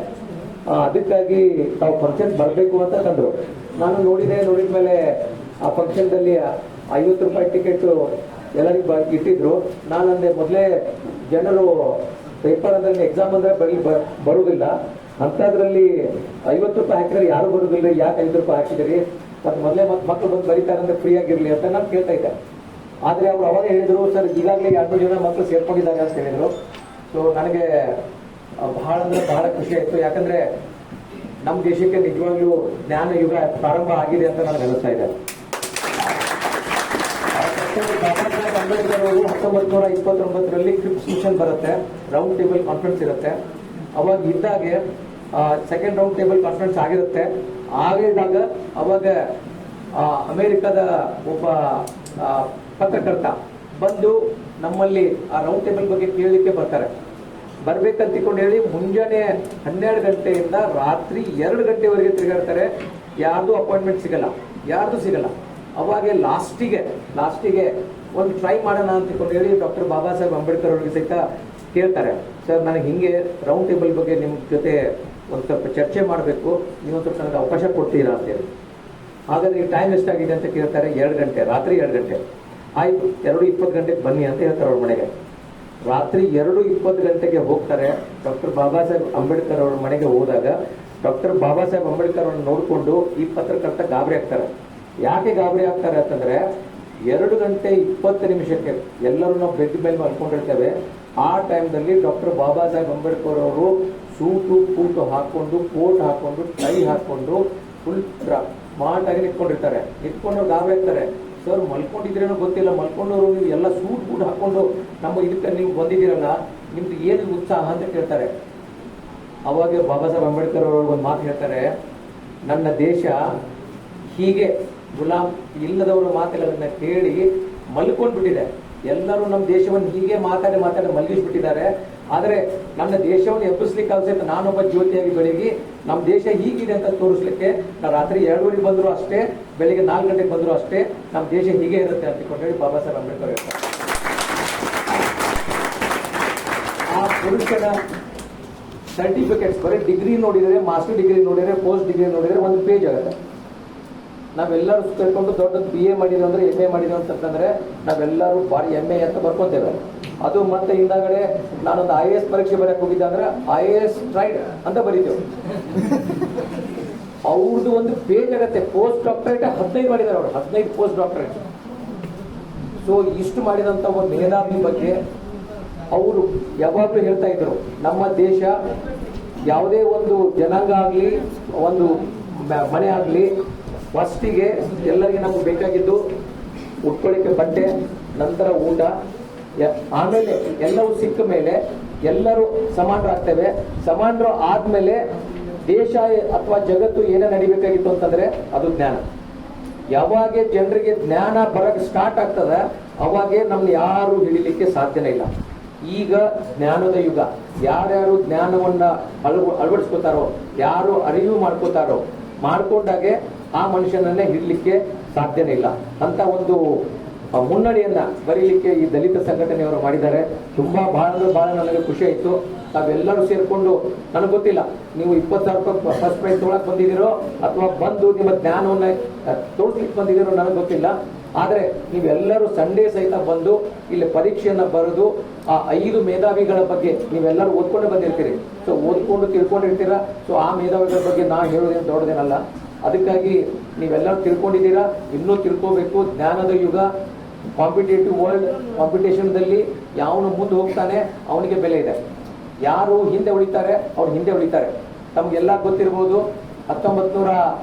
ಅದಕ್ಕಾಗಿ ತಾವು ಫಂಕ್ಷನ್ ಬರಬೇಕು ಅಂತ ತಂದರು. ನಾನು ನೋಡಿದ ಮೇಲೆ ಆ ಫಂಕ್ಷನ್ದಲ್ಲಿ 50 ರೂಪಾಯಿ ಟಿಕೆಟು ಎಲ್ಲರಿಗೂ ಇಟ್ಟಿದ್ರು. ನಾನಂದೆ ಮೊದಲೇ ಜನರು ಪೇಪರ್ ಅಂದ್ರೆ ಎಕ್ಸಾಮ್ ಅಂದ್ರೆ ಬರುವುದಿಲ್ಲ, ಅಂಥದ್ರಲ್ಲಿ 50 ರೂಪಾಯಿ ಹಾಕಿದ್ರೆ ಯಾರು ಬರುವುದಿಲ್ಲ, ಯಾಕೆ 5 ರೂಪಾಯಿ ಹಾಕಿದಿರಿ, ಮತ್ತು ಮೊದಲೇ ಮಕ್ಕಳು ಬಂದು ಬರೀತಾರೆ ಅಂದ್ರೆ ಫ್ರೀ ಆಗಿರಲಿ ಅಂತ ನಾನು ಕೇಳ್ತಾ ಇದ್ದೆ. ಆದರೆ ಅವರು ಅವಾಗ ಹೇಳಿದರು, ಸರ್ ಈಗಾಗಲೇ 2 ಜನ ಮಕ್ಕಳು ಸೇರ್ಕೊಂಡಿದ್ದಾರೆ ಅಂತ ಹೇಳಿದರು. ಸೊ ನನಗೆ ಬಹಳ ಅಂದ್ರೆ ಬಹಳ ಖುಷಿ ಆಯಿತು. ಯಾಕಂದ್ರೆ ನಮ್ಮ ದೇಶಕ್ಕೆ ನಿಜವಾಗ್ಲೂ ಜ್ಞಾನ ಯುಗ ಪ್ರಾರಂಭ ಆಗಿದೆ ಅಂತ ನನಗೆ ಅನಿಸ್ತಾ ಇದೆ. ಬಾಬಾ ಸಾಹೇಬ್ ಅಂಬೇಡ್ಕರ್ ಅವರು 1929ರಲ್ಲಿ ಕ್ರಿಪ್ಸ್ ಮಿಷನ್ ಬರುತ್ತೆ, ರೌಂಡ್ ಟೇಬಲ್ ಕಾನ್ಫರೆನ್ಸ್ ಇರುತ್ತೆ. ಅವಾಗ ಇದ್ದಾಗೆ ಸೆಕೆಂಡ್ ರೌಂಡ್ ಟೇಬಲ್ ಕಾನ್ಫರೆನ್ಸ್ ಆಗಿರುತ್ತೆ. ಆಗಿದ್ದಾಗ ಅವಾಗ ಅಮೆರಿಕದ ಒಬ್ಬ ಪತ್ರಕರ್ತ ಬಂದು ನಮ್ಮಲ್ಲಿ ಆ ರೌಂಡ್ ಟೇಬಲ್ ಬಗ್ಗೆ ಕೇಳಲಿಕ್ಕೆ ಬರ್ತಾರೆ. ಬರ್ಬೇಕಂತ ತಿಳ್ಕೊಂಡು ಹೇಳಿ ಮುಂಜಾನೆ 12 ಗಂಟೆಯಿಂದ ರಾತ್ರಿ 2 ಗಂಟೆವರೆಗೆ ತಿರುಗಾಡ್ತಾರೆ. ಯಾರ್ದು ಅಪಾಯಿಂಟ್ಮೆಂಟ್ ಸಿಗಲ್ಲ. ಅವಾಗ ಲಾಸ್ಟಿಗೆ ಒಂದು ಟ್ರೈ ಮಾಡೋಣ ಅಂತ ತಿಳ್ಕೊಂಡು ಹೇಳಿ ಡಾಕ್ಟರ್ ಬಾಬಾ ಸಾಹೇಬ್ ಅಂಬೇಡ್ಕರ್ ಅವರಿಗೆ ಸಹಿತ ಕೇಳ್ತಾರೆ, ಸರ್ ನನಗೆ ಹಿಂಗೆ ರೌಂಡ್ ಟೇಬಲ್ ಬಗ್ಗೆ ನಿಮ್ಮ ಜೊತೆ ಒಂದು ಸ್ವಲ್ಪ ಚರ್ಚೆ ಮಾಡಬೇಕು, ನೀವೊಂದು ಸ್ವಲ್ಪ ನನಗೆ ಅವಕಾಶ ಕೊಡ್ತೀರಾ ಅಂತೇಳಿ. ಹಾಗಾದ್ರೆ ಈಗ ಟೈಮ್ ಎಷ್ಟಾಗಿದೆ ಅಂತ ಕೇಳ್ತಾರೆ. 2 ಗಂಟೆ, ರಾತ್ರಿ 2 ಗಂಟೆ. ಆಯ್ತು, 2:20 ಗಂಟೆಗೆ ಬನ್ನಿ ಅಂತ ಹೇಳ್ತಾರೆ ಅವ್ರ ಮನೆಗೆ. ರಾತ್ರಿ 2:20 ಗಂಟೆಗೆ ಹೋಗ್ತಾರೆ. ಡಾಕ್ಟರ್ ಬಾಬಾ ಸಾಹೇಬ್ ಅಂಬೇಡ್ಕರ್ ಅವ್ರ ಮನೆಗೆ ಹೋದಾಗ ಡಾಕ್ಟರ್ ಬಾಬಾ ಸಾಹೇಬ್ ಅಂಬೇಡ್ಕರ್ ಅವ್ರನ್ನ ನೋಡಿಕೊಂಡು ಈ ಪತ್ರಕರ್ತ ಗಾಬರಿ ಆಗ್ತಾರೆ. ಯಾಕೆ ಗಾಬರಿ ಆಗ್ತಾರೆ ಅಂತಂದ್ರೆ 2:20 ಎಲ್ಲರೂ ನಾವು ಬೆಡ್ ಮೇಲೆ ಮಲ್ಕೊಂಡಿರ್ತೇವೆ. ಆ ಟೈಮ್ದಲ್ಲಿ ಡಾಕ್ಟರ್ ಬಾಬಾ ಸಾಹೇಬ್ ಅಂಬೇಡ್ಕರ್ ಅವರು ಸೂಟು ಹಾಕೊಂಡು, ಕೋಟ್ ಹಾಕೊಂಡು, ಟೈ ಹಾಕೊಂಡು ಫುಲ್ ಸ್ಮಾರ್ಟ್ ಆಗಿ ನಿಂತ್ಕೊಂಡಿರ್ತಾರೆ. ನಿಂತ್ಕೊಂಡು ಗಾಬರಿ ಆಗ್ತಾರೆ, ಸರ್ ಮಲ್ಕೊಂಡಿದ್ರೇನೋ ಗೊತ್ತಿಲ್ಲ, ಮಲ್ಕೊಂಡವರು ನೀವು ಎಲ್ಲ ಸೂಟ್ ಹಾಕೊಂಡು ನಮ್ಮ ಇದಕ್ಕೆ ನೀವು ಬಂದಿದ್ದೀರಲ್ಲ, ನಿಮ್ದು ಏನು ಉತ್ಸಾಹ ಅಂತ ಕೇಳ್ತಾರೆ. ಅವಾಗ ಬಾಬಾ ಸಾಹೇಬ್ ಅಂಬೇಡ್ಕರ್ ಅವರು ಒಂದು ಮಾತು ಹೇಳ್ತಾರೆ, ನನ್ನ ದೇಶ ಹೀಗೆ ಗುಲಾಮ್ ಇಲ್ಲದವರ ಮಾತುಗಳನ್ನ ಕೇಳಿ ಮಲ್ಕೊಂಡ್ಬಿಟ್ಟಿದೆ. ಎಲ್ಲರೂ ನಮ್ಮ ದೇಶವನ್ನು ಹೀಗೆ ಮಾತಾಡಿ ಮಲಗಿಸ್ಬಿಟ್ಟಿದ್ದಾರೆ. ಆದರೆ ನನ್ನ ದೇಶವನ್ನು ಎಬ್ಬಿಸ್ಲಿಕ್ಕೆ ಅವಶ್ಯಕ ನಾನೊಬ್ಬ ಜ್ಯೋತಿಯಾಗಿ ಬೆಳಗಿ ನಮ್ಮ ದೇಶ ಹೀಗಿದೆ ಅಂತ ತೋರಿಸ್ಲಿಕ್ಕೆ ನಾವು ರಾತ್ರಿ 2:30 ಬಂದರೂ ಅಷ್ಟೇ, ಬೆಳಿಗ್ಗೆ 4 ಗಂಟೆಗೆ ಬಂದರೂ ಅಷ್ಟೇ, ನಮ್ಮ ದೇಶ ಹೀಗೆ ಇರುತ್ತೆ ಅಂತ ಹೇಳಿ ಬಾಬಾ ಸಾಹೇಬ್ ಅಂಬೇಡ್ಕರ್ ಹೇಳ್ತಾರೆ. ಆ ಪುರುಷನ ಸರ್ಟಿಫಿಕೇಟ್ಸ್ ಬರೀ ಡಿಗ್ರಿ ನೋಡಿದರೆ, ಮಾಸ್ಟರ್ ಡಿಗ್ರಿ ನೋಡಿದರೆ, ಪೋಸ್ಟ್ ಡಿಗ್ರಿ ನೋಡಿದರೆ 1 ಪೇಜ್ ಆಗುತ್ತೆ. ನಾವೆಲ್ಲರೂ ಸೇರ್ಕೊಂಡು ದೊಡ್ಡದು BA ಮಾಡಿದ್ರು ಅಂದ್ರೆ MA ಮಾಡಿದ್ರು ಅಂತಂದ್ರೆ ನಾವೆಲ್ಲರೂ ಭಾರಿ MA ಅಂತ ಬರ್ಕೊತೇವೆ. ಅದು ಮತ್ತೆ ಹಿಂದಾಗಡೆ ನಾನೊಂದು IAS ಪರೀಕ್ಷೆ ಬರೆಯಕ್ಕೆ ಹೋಗಿದ್ದೆ ಅಂದ್ರೆ IAS ಟ್ರೈಡ್ ಅಂತ ಬರೀತೇವೆ. ಅವ್ರದ್ದು 1 ಪೇಜ್ ಆಗತ್ತೆ. ಪೋಸ್ಟ್ ಡಾಕ್ಟರೇಟ್ 15 ಮಾಡಿದ್ದಾರೆ ಅವರು, 15 ಪೋಸ್ಟ್ ಡಾಕ್ಟರೇಟ್. ಸೊ ಇಷ್ಟು ಮಾಡಿದಂಥ ಒಂದು ಮೇಧಾವಿ ಬಗ್ಗೆ ಅವರು ಯಾವಾಗಲೂ ಹೇಳ್ತಾ ಇದ್ರು, ನಮ್ಮ ದೇಶ ಯಾವುದೇ ಒಂದು ಜನಾಂಗ ಆಗಲಿ, ಒಂದು ಮನೆ ಆಗಲಿ, ಫಸ್ಟಿಗೆ ಎಲ್ಲರಿಗೆ ನಮ್ಗೆ ಬೇಕಾಗಿದ್ದು ಉಟ್ಕೊಳ್ಳಿಕ್ಕೆ ಬಟ್ಟೆ, ನಂತರ ಊಟ, ಆಮೇಲೆ ಎಲ್ಲವೂ ಸಿಕ್ಕ ಮೇಲೆ ಎಲ್ಲರೂ ಸಮಾನರಾಗ್ತೇವೆ. ಸಮಾನರು ಆದ್ಮೇಲೆ ದೇಶ ಅಥವಾ ಜಗತ್ತು ಏನೇ ನಡಿಬೇಕಾಗಿತ್ತು ಅಂತಂದ್ರೆ ಅದು ಜ್ಞಾನ. ಯಾವಾಗ ಜನರಿಗೆ ಜ್ಞಾನ ಬರಕ್ಕೆ ಸ್ಟಾರ್ಟ್ ಆಗ್ತದೆ ಅವಾಗೇ ನಮ್ಗೆ ಯಾರು ಹಿಡಿಲಿಕ್ಕೆ ಸಾಧ್ಯನೇ ಇಲ್ಲ. ಈಗ ಜ್ಞಾನದ ಯುಗ. ಯಾರ್ಯಾರು ಜ್ಞಾನವನ್ನ ಅಳವಡಿಸ್ಕೋತಾರೋ, ಯಾರು ಅರಿವು ಮಾಡ್ಕೊಂಡಾಗೆ ಆ ಮನುಷ್ಯನನ್ನೇ ಹಿಡ್ಲಿಕ್ಕೆ ಸಾಧ್ಯನೇ ಇಲ್ಲ ಅಂತ ಒಂದು ಮುನ್ನಡೆಯನ್ನ ಬರೀಲಿಕ್ಕೆ ಈ ದಲಿತ ಸಂಘಟನೆಯವರು ಮಾಡಿದ್ದಾರೆ. ತುಂಬಾ ಬಹಳ ನನಗೆ ಖುಷಿ ಆಯ್ತು. ತಾವೆಲ್ಲರೂ ಸೇರ್ಕೊಂಡು, ನನಗೆ ಗೊತ್ತಿಲ್ಲ ನೀವು 20,000 ರೂಪಾಯಿ ಫಸ್ಟ್ ಪ್ರೈಸ್ ತೊಗೊಳಕ್ ಬಂದಿದ್ದೀರೋ ಅಥವಾ ಬಂದು ನಿಮ್ಮ ಜ್ಞಾನವನ್ನ ತೋರಿಸ್ಲಿಕ್ಕೆ ಬಂದಿದ್ದೀರೋ ನನಗೆ ಗೊತ್ತಿಲ್ಲ. ಆದ್ರೆ ನೀವೆಲ್ಲರೂ ಸಂಡೇ ಸಹಿತ ಬಂದು ಇಲ್ಲಿ ಪರೀಕ್ಷೆಯನ್ನ ಬರೆದು ಆ 5 ಮೇಧಾವಿಗಳ ಬಗ್ಗೆ ನೀವೆಲ್ಲರೂ ಓದ್ಕೊಂಡು ಬಂದಿರ್ತೀರಿ. ಸೊ ಓದ್ಕೊಂಡು ತಿಳ್ಕೊಂಡಿರ್ತೀರಾ. ಸೊ ಆ ಮೇಧಾವಿಗಳ ಬಗ್ಗೆ ನಾ ಹೇಳೋದೇನು ದೊಡ್ಡದೇನಲ್ಲ. ಅದಕ್ಕಾಗಿ ನೀವೆಲ್ಲರೂ ತಿಳ್ಕೊಂಡಿದ್ದೀರಾ, ಇನ್ನೂ ತಿಳ್ಕೋಬೇಕು. ಜ್ಞಾನದ ಯುಗ, ಕಾಂಪಿಟೇಟಿವ್ ವರ್ಲ್ಡ್, ಕಾಂಪಿಟೇಷನ್ದಲ್ಲಿ ಯಾವನು ಮುಂದೆ ಹೋಗ್ತಾನೆ ಅವನಿಗೆ ಬೆಲೆ ಇದೆ. ಯಾರು ಹಿಂದೆ ಉಳಿತಾರೆ ಅವ್ರು ಹಿಂದೆ ಉಳಿತಾರೆ. ತಮ್ಗೆಲ್ಲ ಗೊತ್ತಿರ್ಬೋದು, 1900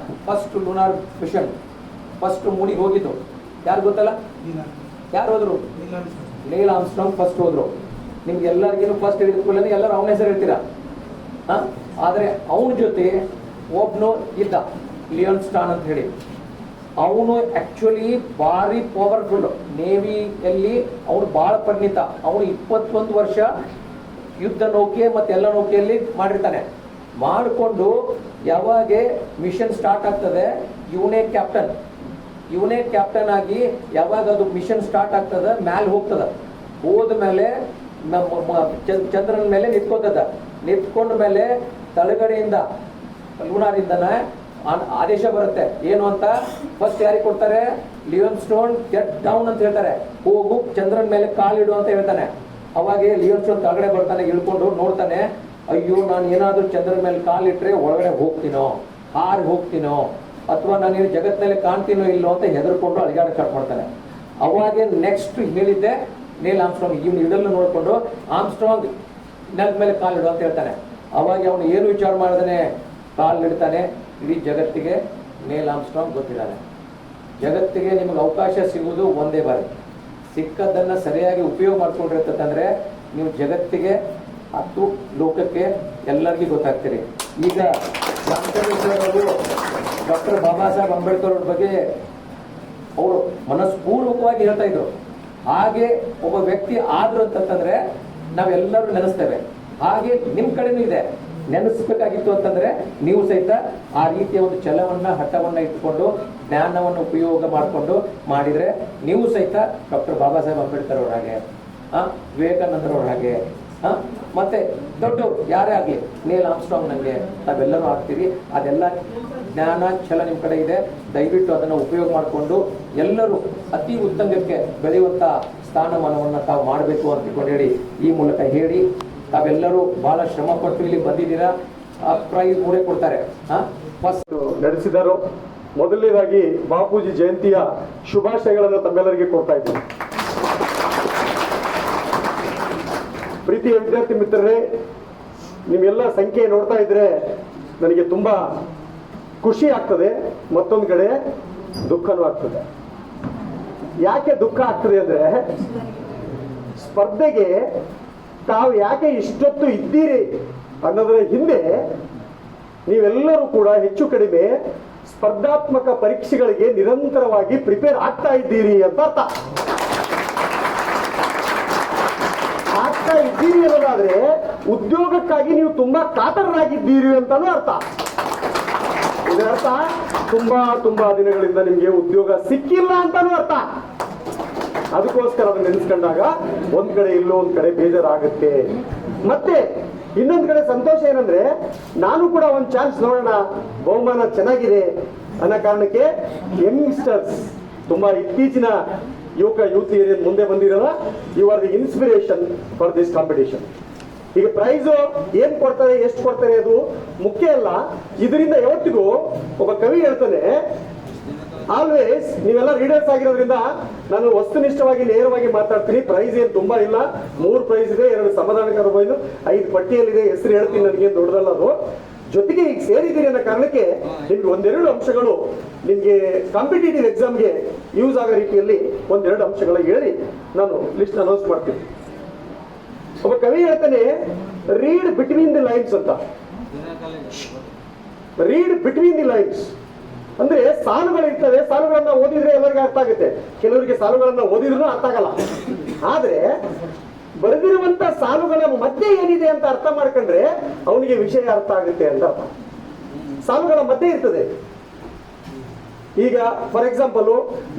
ಫಸ್ಟ್ ಲೂನಾರ್ ಮಿಷನ್ ಫಸ್ಟ್ ಮೂಡಿಗೆ ಹೋಗಿದ್ದು ಯಾರು ಗೊತ್ತಲ್ಲ? ಯಾರು ಹೋದ್ರು? ನೀಲ್ ಆರ್ಮ್ಸ್ಟ್ರಾಂಗ್ ಫಸ್ಟ್ ಹೋದ್ರು. ನಿಮ್ಗೆ ಎಲ್ಲರಿಗೇನು ಫಸ್ಟ್ ಹಿಡಿದುಕೊಳ್ಳಿ, ಎಲ್ಲರೂ ಅವನ ಹೆಸರು ಹೇಳ್ತೀರಾ. ಆದರೆ ಅವನ ಜೊತೆ ಒಬ್ನು ಇದ್ದ, ಲಿಯೋನ್ ಸ್ಟಾನ್ ಅಂತ ಹೇಳಿ. ಅವನು ಆಕ್ಚುಲಿ ಭಾರಿ ಪವರ್ಫುಲ್, ನೇವಿಯಲ್ಲಿ ಅವನು ಬಹಳ ಪರಿಣಿತ. ಅವನು 21 ವರ್ಷ ಯುದ್ಧ ನೌಕೆ ಮತ್ತೆ ಎಲ್ಲ ನೌಕೆಯಲ್ಲಿ ಮಾಡಿರ್ತಾನೆ. ಮಾಡಿಕೊಂಡು ಯಾವಾಗ ಮಿಷನ್ ಸ್ಟಾರ್ಟ್ ಆಗ್ತದೆ ಇವನೇ ಕ್ಯಾಪ್ಟನ್. ಇವನೇ ಕ್ಯಾಪ್ಟನ್ ಆಗಿ ಯಾವಾಗ ಅದು ಮಿಷನ್ ಸ್ಟಾರ್ಟ್ ಆಗ್ತದ ಮ್ಯಾಲೆ ಹೋಗ್ತದ, ಹೋದ್ಮೇಲೆ ಚಂದ್ರನ ಮೇಲೆ ನಿಂತ್ಕೋತದ, ನಿಂತ್ಕೊಂಡ ಮೇಲೆ ತಳಗಡೆಯಿಂದ ಲೂನಾರಿಂದನ ಆದೇಶ ಬರುತ್ತೆ. ಏನು ಅಂತ ಫಸ್ಟ್ ಯಾರಿಗೆ ಕೊಡ್ತಾರೆ? ಲಿಯೋನ್ ಸ್ಟೋನ್ ಗೆಟ್ ಡೌನ್ ಅಂತ ಹೇಳ್ತಾರೆ, ಹೋಗು ಚಂದ್ರನ ಮೇಲೆ ಕಾಲಿಡು ಅಂತ ಹೇಳ್ತಾನೆ. ಅವಾಗ ಲಿಯೋನ್ ಸ್ಟೋನ್ ತಳಗಡೆ ಬರ್ತಾನೆ, ಇಳ್ಕೊಂಡು ನೋಡ್ತಾನೆ, ಅಯ್ಯೋ ನಾನು ಏನಾದರೂ ಚಂದ್ರನ ಮೇಲೆ ಕಾಲಿಟ್ರೆ ಒಳಗಡೆ ಹೋಗ್ತೀನೋ, ಹಾರಿ ಹೋಗ್ತೀನೋ, ಅಥವಾ ನಾನು ಜಗತ್ತಿನಲ್ಲಿ ಕಾಣ್ತೀನೋ ಇಲ್ಲೋ ಅಂತ ಹೆದರ್ಕೊಂಡು ಅಳಿಗಾಡ ಸ್ಟಾರ್ಟ್ ಮಾಡ್ತಾನೆ. ಅವಾಗೆ ನೆಕ್ಸ್ಟ್ ಹೇಳಿದ್ದೆ ನೀಲ್ ಆರ್ಮ್ಸ್ಟ್ರಾಂಗ್. ಇವನು ಇದೆಲ್ಲ ನೋಡಿಕೊಂಡು ಆರ್ಮ್ಸ್ಟ್ರಾಂಗ್ ನೆಲದ ಮೇಲೆ ಕಾಲಿಡು ಅಂತ ಹೇಳ್ತಾನೆ. ಅವಾಗ ಅವನು ಏನು ವಿಚಾರ ಮಾಡಿದಾನೆ, ಕಾಲಿಡ್ತಾನೆ. ಇಡೀ ಜಗತ್ತಿಗೆ ನೀಲ್ ಆರ್ಮ್ಸ್ಟ್ರಾಂಗ್ ಗೊತ್ತಿದ್ದಾನೆ. ಜಗತ್ತಿಗೆ ನಿಮಗೆ ಅವಕಾಶ ಸಿಗುವುದು ಒಂದೇ ಬಾರಿ. ಸಿಕ್ಕದನ್ನು ಸರಿಯಾಗಿ ಉಪಯೋಗ ಮಾಡ್ಕೊಂಡಿರ್ತಂದ್ರೆ ನೀವು ಜಗತ್ತಿಗೆ ಮತ್ತು ಲೋಕಕ್ಕೆ ಎಲ್ಲರಿಗೂ ಗೊತ್ತಾಗ್ತೀರಿ. ಈಗ ಅವರು ಡಾಕ್ಟರ್ ಬಾಬಾ ಸಾಹೇಬ್ ಅಂಬೇಡ್ಕರ್ ಅವ್ರ ಬಗ್ಗೆ ಅವರು ಮನಸ್ಪೂರ್ವಕವಾಗಿ ಹೇಳ್ತಾ ಇದ್ರು. ಹಾಗೆ ಒಬ್ಬ ವ್ಯಕ್ತಿ ಆದ್ರು ಅಂತಂದ್ರೆ ನಾವೆಲ್ಲರೂ ನೆನೆಸ್ತೇವೆ. ಹಾಗೆ ನಿಮ್ಮ ಕಡೆನೂ ಇದೆ, ನೆನೆಸ್ಬೇಕಾಗಿತ್ತು ಅಂತಂದ್ರೆ ನೀವು ಸಹಿತ ಆ ರೀತಿಯ ಒಂದು ಛಲವನ್ನ ಹಠವನ್ನ ಇಟ್ಕೊಂಡು ಜ್ಞಾನವನ್ನು ಉಪಯೋಗ ಮಾಡಿಕೊಂಡು ಮಾಡಿದ್ರೆ ನೀವು ಸಹಿತ ಡಾಕ್ಟರ್ ಬಾಬಾ ಸಾಹೇಬ್ ಅಂಬೇಡ್ಕರ್ ಅವ್ರ ಹಾಗೆ, ವಿವೇಕಾನಂದರವ್ರ ಹಾಗೆ, ಮತ್ತೆ ದೊಡ್ಡವರು ಯಾರೇ ಆಗಲಿ ನೀಲ್ ಆರ್ಮ್ಸ್ಟ್ರಾಂಗ್ ನಂಗೆ ನಾವೆಲ್ಲರೂ ಆಗ್ತೀವಿ. ಅದೆಲ್ಲ ಜ್ಞಾನ ಛಲ ನಿಮ್ಮ ಕಡೆ ಇದೆ. ದಯವಿಟ್ಟು ಅದನ್ನು ಉಪಯೋಗ ಮಾಡಿಕೊಂಡು ಎಲ್ಲರೂ ಅತಿ ಉತ್ತಂಗಕ್ಕೆ ಬೆಳೆಯುವಂಥ ಸ್ಥಾನಮಾನವನ್ನು ತಾವು ಮಾಡಬೇಕು ಅಂತ ಹೇಳಿ ಈ ಮೂಲಕ ಹೇಳಿ, ತಾವೆಲ್ಲರೂ ಬಹಳ ಶ್ರಮ ಪಟ್ಟು ಇಲ್ಲಿ ಬಂದಿದ್ದೀರಾ. ಪ್ರೈಸ್ ಮೂರೇ ಕೊಡ್ತಾರೆ. ಫಸ್ಟ್ ನಡೆಸಿದರು. ಮೊದಲನೇದಾಗಿ ಬಾಪೂಜಿ ಜಯಂತಿಯ ಶುಭಾಶಯಗಳನ್ನು ತಮ್ಮೆಲ್ಲರಿಗೆ ಕೊಡ್ತಾ ಇದ್ದೀನಿ. ಪ್ರೀತಿಯ ವಿದ್ಯಾರ್ಥಿ ಮಿತ್ರರೇ, ನಿಮ್ಮೆಲ್ಲ ಸಂಖ್ಯೆ ನೋಡ್ತಾ ಇದ್ರೆ ನನಗೆ ತುಂಬಾ ಖುಷಿ ಆಗ್ತದೆ, ಮತ್ತೊಂದು ಕಡೆ ದುಃಖನೂ ಆಗ್ತದೆ. ಯಾಕೆ ದುಃಖ ಆಗ್ತದೆ ಅಂದ್ರೆ, ಸ್ಪರ್ಧೆಗೆ ತಾವು ಯಾಕೆ ಇಷ್ಟೊತ್ತು ಇದ್ದೀರಿ ಅನ್ನೋದರ ಹಿಂದೆ ನೀವೆಲ್ಲರೂ ಕೂಡ ಹೆಚ್ಚು ಕಡಿಮೆ ಸ್ಪರ್ಧಾತ್ಮಕ ಪರೀಕ್ಷೆಗಳಿಗೆ ನಿರಂತರವಾಗಿ ಪ್ರಿಪೇರ್ ಆಗ್ತಾ ಇದ್ದೀರಿ ಅಂತ ಅರ್ಥ. ಆಗ್ತಾ ಇದ್ದೀರಿ ಅನ್ನೋದಾದ್ರೆ ಉದ್ಯೋಗಕ್ಕಾಗಿ ನೀವು ತುಂಬಾ ಕಾತರರಾಗಿದ್ದೀರಿ ಅಂತಾನೂ ಅರ್ಥ. ಇದರ ಅರ್ಥ ತುಂಬಾ ದಿನಗಳಿಂದ ನಿಮ್ಗೆ ಉದ್ಯೋಗ ಸಿಕ್ಕಿಲ್ಲ ಅಂತಾನೂ ಅರ್ಥ. ಅದಕ್ಕೋಸ್ಕರ ಅದನ್ನ ನೆನೆಸ್ಕೊಂಡಾಗ ಒಂದ್ ಕಡೆ ಇಲ್ಲೋ ಒಂದ್ ಕಡೆ ಬೇಜಾರಾಗುತ್ತೆ. ಮತ್ತೆ ಇನ್ನೊಂದ್ ಕಡೆ ಸಂತೋಷ ಏನಂದ್ರೆ, ನಾನು ಕೂಡ ಒಂದ್ ಚಾನ್ಸ್ ನೋಡೋಣ, ಬಹುಮಾನ ಚೆನ್ನಾಗಿದೆ ಅನ್ನೋ ಕಾರಣಕ್ಕೆ ಯಂಗ್ಸ್ಟರ್ಸ್ ತುಂಬಾ ಇತ್ತೀಚಿನ ಯುವತಿಯರು ಮುಂದೆ ಬಂದಿರಲ್ಲ, you are the inspiration for this competition. ಈಗ ಪ್ರೈಸ್ ಏನ್ ಕೊಡ್ತಾರೆ, ಎಷ್ಟು ಕೊಡ್ತಾರೆ ಅದು ಮುಖ್ಯ ಅಲ್ಲ. ಇದರಿಂದ ಯಾವತ್ತಿಗೂ ಒಬ್ಬ ಕವಿ ಹೇಳ್ತಾನೆ, ಆಲ್ವೇಸ್ ನೀವೆಲ್ಲ ರೀಡರ್ಸ್ ಆಗಿರೋದ್ರಿಂದ ನಾನು ವಸ್ತುನಿಷ್ಠವಾಗಿ ನೇರವಾಗಿ ಮಾತಾಡ್ತೀನಿ. ಪ್ರೈಸ್ ಏನ್ ತುಂಬಾ ಇಲ್ಲ, 3 ಪ್ರೈಸ್ ಇದೆ, 2 ಸಮಾಧಾನಕರ ಪ್ರೈಸ್, 5 ಪಟ್ಟಿಯಲ್ಲಿದೆ, ಹೆಸರು ಹೇಳ್ತೀನಿ, ನನಗೇನು ದೊಡ್ಡದಲ್ಲ ಅದು. ಜೊತೆಗೆ ಈಗ ಸೇರಿದ್ದೀರಿ ಅನ್ನೋ ಕಾರಣಕ್ಕೆ ನಿಮ್ಗೆ 1-2 ಅಂಶಗಳು ನಿಮ್ಗೆ ಕಾಂಪಿಟೇಟಿವ್ ಎಕ್ಸಾಮ್ಗೆ ಯೂಸ್ ಆಗೋ ರೀತಿಯಲ್ಲಿ 1-2 ಅಂಶಗಳ ಹೇಳಿ ನಾನು ಲಿಸ್ಟ್ ಅನೌನ್ಸ್ ಮಾಡ್ತೀನಿ. ಒಬ್ಬ ಕವಿ ಹೇಳ್ತಾನೆ, ರೀಡ್ ಬಿಟ್ವೀನ್ ದಿ ಲೈನ್ಸ್ ಅಂತ. ರೀಡ್ ಬಿಟ್ವೀನ್ ದಿ ಲೈನ್ಸ್ ಅಂದ್ರೆ ಸಾಲುಗಳಿರ್ತವೆ, ಸಾಲುಗಳನ್ನ ಓದಿದ್ರೆ ಎಲ್ಲರಿಗೂ ಅರ್ಥ ಆಗುತ್ತೆ. ಕೆಲವರಿಗೆ ಸಾಲುಗಳನ್ನ ಓದಿದ್ರು ಅರ್ಥ ಆಗಲ್ಲ. ಆದ್ರೆ ಬರೆದಿರುವಂತ ಸಾಲುಗಳ ಮಧ್ಯೆ ಏನಿದೆ ಅಂತ ಅರ್ಥ ಮಾಡ್ಕೊಂಡ್ರೆ ಅವನಿಗೆ ವಿಷಯ ಅರ್ಥ ಆಗುತ್ತೆ ಅಂತ ಅರ್ಥ. ಸಾಲುಗಳ ಮಧ್ಯೆ ಇರ್ತದೆ. ಈಗ ಫಾರ್ ಎಕ್ಸಾಂಪಲ್,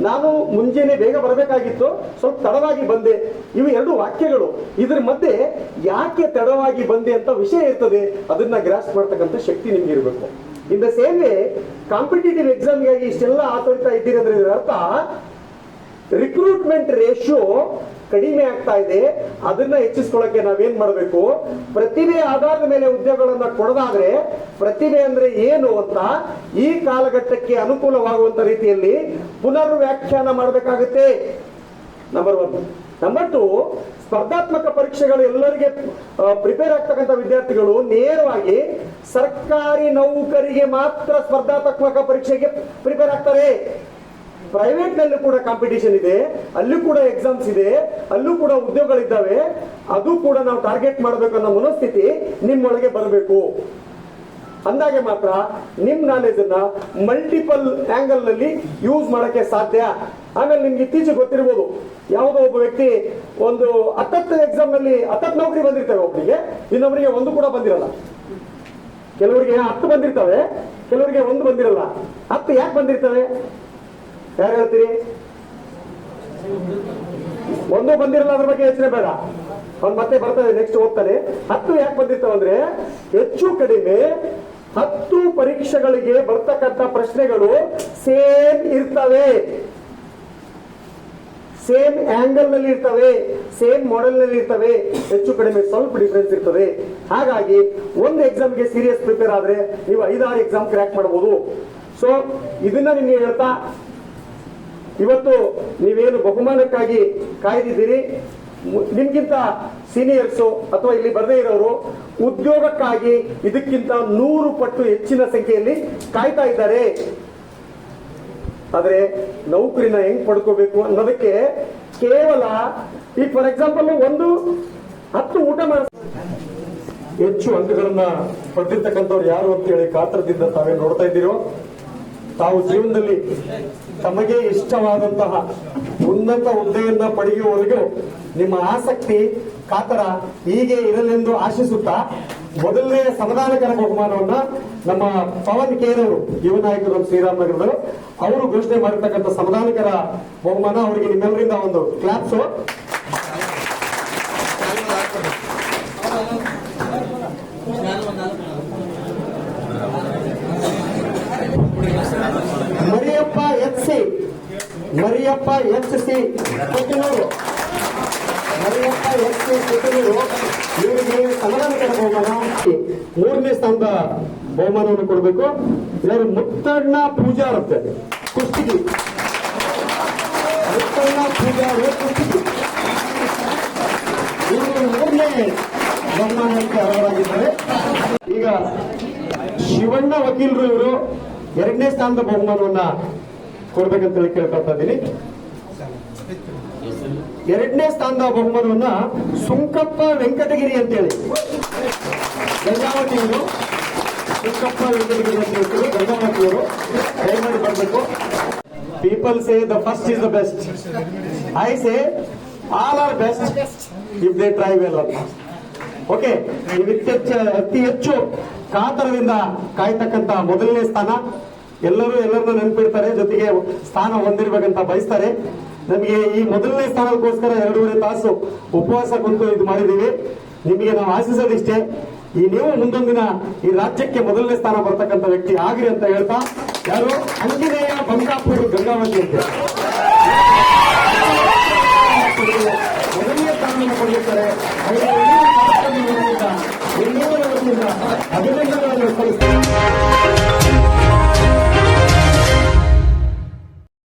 ನಾನು ಮುಂಜಾನೆ ಬೇಗ ಬರಬೇಕಾಗಿತ್ತು, ಸ್ವಲ್ಪ ತಡವಾಗಿ ಬಂದೆ. ಇವು 2 ವಾಕ್ಯಗಳು. ಇದ್ರ ಮಧ್ಯೆ ಯಾಕೆ ತಡವಾಗಿ ಬಂದೆ ಅಂತ ವಿಷಯ ಇರ್ತದೆ. ಅದನ್ನ ಗ್ರಾಸ್ ಮಾಡ್ತಕ್ಕಂಥ ಶಕ್ತಿ ನಿಮ್ಗೆ ಇರಬೇಕು. In the same way competitive ಎಕ್ಸಾಮ್ಗಾಗಿ ಇಷ್ಟೆಲ್ಲ ಆತೋರ್ತಾ ಇದ್ದೀರಿ ಅಂದ್ರೆ ಇದರ ಅರ್ಥ ರಿಕ್ರೂಟ್ಮೆಂಟ್ ರೇಷಿಯೋ ಕಡಿಮೆ ಆಗ್ತಾ ಇದೆ. ಅದನ್ನ ಹೆಚ್ಚಿಸ್ಕೊಳ್ಳಕ್ಕೆ ನಾವೇನ್ ಮಾಡಬೇಕು, ಪ್ರತಿಭೆ ಆಧಾರದ ಮೇಲೆ ಉದ್ಯೋಗಗಳನ್ನ ಕೊಡೋದಾದ್ರೆ ಪ್ರತಿಭೆ ಅಂದ್ರೆ ಏನು ಅಂತ ಈ ಕಾಲಘಟ್ಟಕ್ಕೆ ಅನುಕೂಲವಾಗುವಂತ ರೀತಿಯಲ್ಲಿ ಪುನರ್ ವ್ಯಾಖ್ಯಾನ ಮಾಡಬೇಕಾಗುತ್ತೆ. ನಂಬರ್ 1. ನಂಬರ್ 2, ಸ್ಪರ್ಧಾತ್ಮಕ ಪರೀಕ್ಷೆಗಳು ಎಲ್ಲರಿಗೆ ಪ್ರಿಪೇರ್ ಆಗ್ತಕ್ಕಂಥ ವಿದ್ಯಾರ್ಥಿಗಳು ನೇರವಾಗಿ ಸರ್ಕಾರಿ ನೌಕರಿಗೆ ಮಾತ್ರ ಸ್ಪರ್ಧಾತ್ಮಕ ಪರೀಕ್ಷೆಗೆ ಪ್ರಿಪೇರ್ ಆಗ್ತಾರೆ. ಪ್ರೈವೇಟ್ ನಲ್ಲೂ ಕೂಡ ಕಾಂಪಿಟೇಷನ್ ಇದೆ, ಅಲ್ಲೂ ಕೂಡ ಎಕ್ಸಾಮ್ಸ್ ಇದೆ, ಅಲ್ಲೂ ಕೂಡ ಉದ್ಯೋಗಗಳಿದ್ದಾವೆ. ಅದು ಕೂಡ ನಾವು ಟಾರ್ಗೆಟ್ ಮಾಡಬೇಕು ಅನ್ನೋ ಮನೋಸ್ಥಿತಿ ನಿಮ್ಮೊಳಗೆ ಬರಬೇಕು. ಅಂದಾಗೆ ಮಾತ್ರ ನಿಮ್ ನಾಲೆಜ್ ಅನ್ನ ಮಲ್ಟಿಪಲ್ ಆಂಗಲ್ ನಲ್ಲಿ ಯೂಸ್ ಮಾಡಕ್ಕೆ ಸಾಧ್ಯ. ಆಮೇಲೆ ನಿಮ್ಗೆ ಇತ್ತೀಚೆಗೆ ಗೊತ್ತಿರ್ಬೋದು, ಯಾವುದೋ ಒಬ್ಬ ವ್ಯಕ್ತಿ ಒಂದು 10 ಎಕ್ಸಾಮ್ ನಲ್ಲಿ 10 ನೌಕರಿ ಬಂದಿರ್ತವೆ, ಒಬ್ಬರಿಗೆ, ಇನ್ನೊಬ್ಬರಿಗೆ 1 ಕೂಡ ಬಂದಿರಲ್ಲ. ಕೆಲವರಿಗೆ 10 ಬಂದಿರ್ತವೆ, ಕೆಲವರಿಗೆ 1 ಬಂದಿರಲ್ಲ. 10 ಯಾಕೆ ಬಂದಿರ್ತವೆ? ಯಾರು ಹೇಳ್ತೀರಿ? ಒಂದು ಬಂದಿರಲ್ಲ, ಅದ್ರ ಬಗ್ಗೆ ಯೋಚನೆ ಬೇಡ, ಅವ್ನು ಮತ್ತೆ ಬರ್ತಾನೆ, ನೆಕ್ಸ್ಟ್ ಹೋಗ್ತಾನೆ. 10 ಯಾಕೆ ಬಂದಿರ್ತಾವಂದ್ರೆ ಹೆಚ್ಚು ಕಡಿಮೆ 10 ಪರೀಕ್ಷೆಗಳಿಗೆ ಬರ್ತಕ್ಕಂಥ ಪ್ರಶ್ನೆಗಳು ಸೇಮ್ ಇರ್ತವೆ, ಸೇಮ್ ಆಂಗಲ್ ನಲ್ಲಿ ಇರ್ತವೆ, ಸೇಮ್ ಮಾಡೆಲ್ ನಲ್ಲಿ ಇರ್ತವೆ, ಹೆಚ್ಚು ಕಡಿಮೆ ಸ್ವಲ್ಪ ಡಿಫರೆನ್ಸ್ ಇರ್ತದೆ. ಹಾಗಾಗಿ ಒಂದು ಎಕ್ಸಾಮ್ಗೆ ಸೀರಿಯಸ್ ಪ್ರಿಪೇರ್ ಆದ್ರೆ ನೀವು 5-6 ಎಕ್ಸಾಮ್ ಕ್ರ್ಯಾಕ್ ಮಾಡಬಹುದು. ಸೊ ಇದನ್ನ ನಿಮ್ಗೆ ಹೇಳ್ತಾ, ಇವತ್ತು ನೀವೇನು ಬಹುಮಾನಕ್ಕಾಗಿ ಕಾಯ್ದಿದ್ದೀರಿ, ನಿಮ್ಗಿಂತ ಸೀನಿಯರ್ಸು ಅಥವಾ ಇಲ್ಲಿ ಬರದೇ ಇರೋರು ಉದ್ಯೋಗಕ್ಕಾಗಿ ಇದಕ್ಕಿಂತ 100 ಪಟ್ಟು ಹೆಚ್ಚಿನ ಸಂಖ್ಯೆಯಲ್ಲಿ ಕಾಯ್ತಾ ಇದ್ದಾರೆ. ಆದ್ರೆ ನೌಕರಿನ ಹೆಂಗ್ ಪಡ್ಕೋಬೇಕು ಅನ್ನೋದಕ್ಕೆ ಕೇವಲ ಈ ಫಾರ್ ಎಕ್ಸಾಂಪಲ್ 10 ಊಟ ಮಾಡ ಹೆಚ್ಚು ಅಂಕಗಳನ್ನ ಪಡೆದಿರ್ತಕ್ಕಂಥವ್ರು ಯಾರು ಅಂತ ಹೇಳಿ ಕಾತರದಿಂದ ತಾವೇ ನೋಡ್ತಾ ಇದ್ದೀರೋ. ತಾವು ಜೀವನದಲ್ಲಿ ತಮಗೆ ಇಷ್ಟವಾದಂತಹ ಉನ್ನತ ಹುದ್ದೆಯನ್ನ ಪಡೆಯುವವರೆಗೂ ನಿಮ್ಮ ಆಸಕ್ತಿ ಕಾತರ ಹೀಗೆ ಇರಲೆಂದು ಆಶಿಸುತ್ತಾ, ಮೊದಲನೇ ಸಮಾಧಾನಕರ ಬಹುಮಾನವನ್ನ ನಮ್ಮ ಪವನ್ ಕೇರವರು, ಯುವ ನಾಯಕರು ಶ್ರೀರಾಮನಗರದವರು, ಅವರು ಘೋಷಣೆ ಮಾಡಿರ್ತಕ್ಕಂಥ ಸಮಾಧಾನಕರ ಬಹುಮಾನ ಅವರಿಗೆ ನಿಮ್ಮೆಲ್ಲರಿಂದ ಒಂದು claps. Mariyappa H C Kottanur, ಇವರಿಗೆ ಸಮಾಧಾನಕರ ಬಹುಮಾನ, 3ನೇ ಸ್ಥಾನದ ಬಹುಮಾನವನ್ನು ಕೊಡಬೇಕು. ಇದರ ಮುತ್ತಣ್ಣ ಪೂಜಾರ್ ಅಂತ ಕುಸ್ತಿಗಿ, ಮುತ್ತಣ್ಣ ಪೂಜಾರ್ ಕುಸ್ತಿಗಿ, ಇವರು 3ನೇ ಬಹುಮಾನಕ್ಕೆ ಅರ್ಹರಾಗಿದ್ದಾರೆ. ಈಗ ಶಿವಣ್ಣ ವಕೀಲರು, ಇವರು 2ನೇ ಸ್ಥಾನದ ಬಹುಮಾನವನ್ನ ಕೊಡ್ಬೇಕಂತ ಹೇಳಿ ಕೇಳ್ಕೊಳ್ತಾ ಇದ್ದೀನಿ. 2ನೇ ಸ್ಥಾನದ ಬಹುಮಾನವನ್ನ ಸುಂಕಪ್ಪ ವೆಂಕಟಗಿರಿ ಅಂತೇಳಿ ಗಂಗಾವತಿಯವರು, ಸುಂಕಪ್ಪ ವೆಂಕಟಗಿರಿ ಅಂತ ಹೇಳ್ತೀವಿ, ಗಂಗಾವತಿಯವರು ದಯಮಾಡಿ ಬರಬೇಕು. People say the first is the best, I say all are best if they try well ಅಂತ. ಓಕೆ, ಅತಿ ಹೆಚ್ಚು ಕಾತರದಿಂದ ಕಾಯ್ತಕ್ಕಂತ ಮೊದಲನೇ ಸ್ಥಾನ. ಎಲ್ಲರನ್ನ ನೆನಪಿಡ್ತಾರೆ, ಜೊತೆಗೆ ಸ್ಥಾನ ಹೊಂದಿರ್ಬೇಕಂತ ಬಯಸ್ತಾರೆ. ನಮಗೆ ಈ ಮೊದಲನೇ ಸ್ಥಾನಕ್ಕೋಸ್ಕರ 2.5 ತಾಸು ಉಪವಾಸ ಕುಂತು ಇದು ಮಾಡಿದೀವಿ. ನಿಮಗೆ ನಾವು ಆಶಿಸೋದಿಷ್ಟೇ, ನೀವು ಮುಂದೊಂದಿನ ಈ ರಾಜ್ಯಕ್ಕೆ ಮೊದಲನೇ ಸ್ಥಾನ ಬರ್ತಕ್ಕಂಥ ವ್ಯಕ್ತಿ ಆಗ್ರಿ ಅಂತ ಹೇಳ್ತಾ, ಯಾರು ಅಂಜನೇಯ ಬಂಕಾಪುರ ಗಂಗಾವತಿ ಅಂತ ಮೊದಲನೇ ಸ್ಥಾನವನ್ನು ಪಡೆಯುತ್ತಾರೆ. ಅಭಿನಂದನೆಗಳನ್ನು ಸಲ್ಲಿಸ್ತಾರೆ.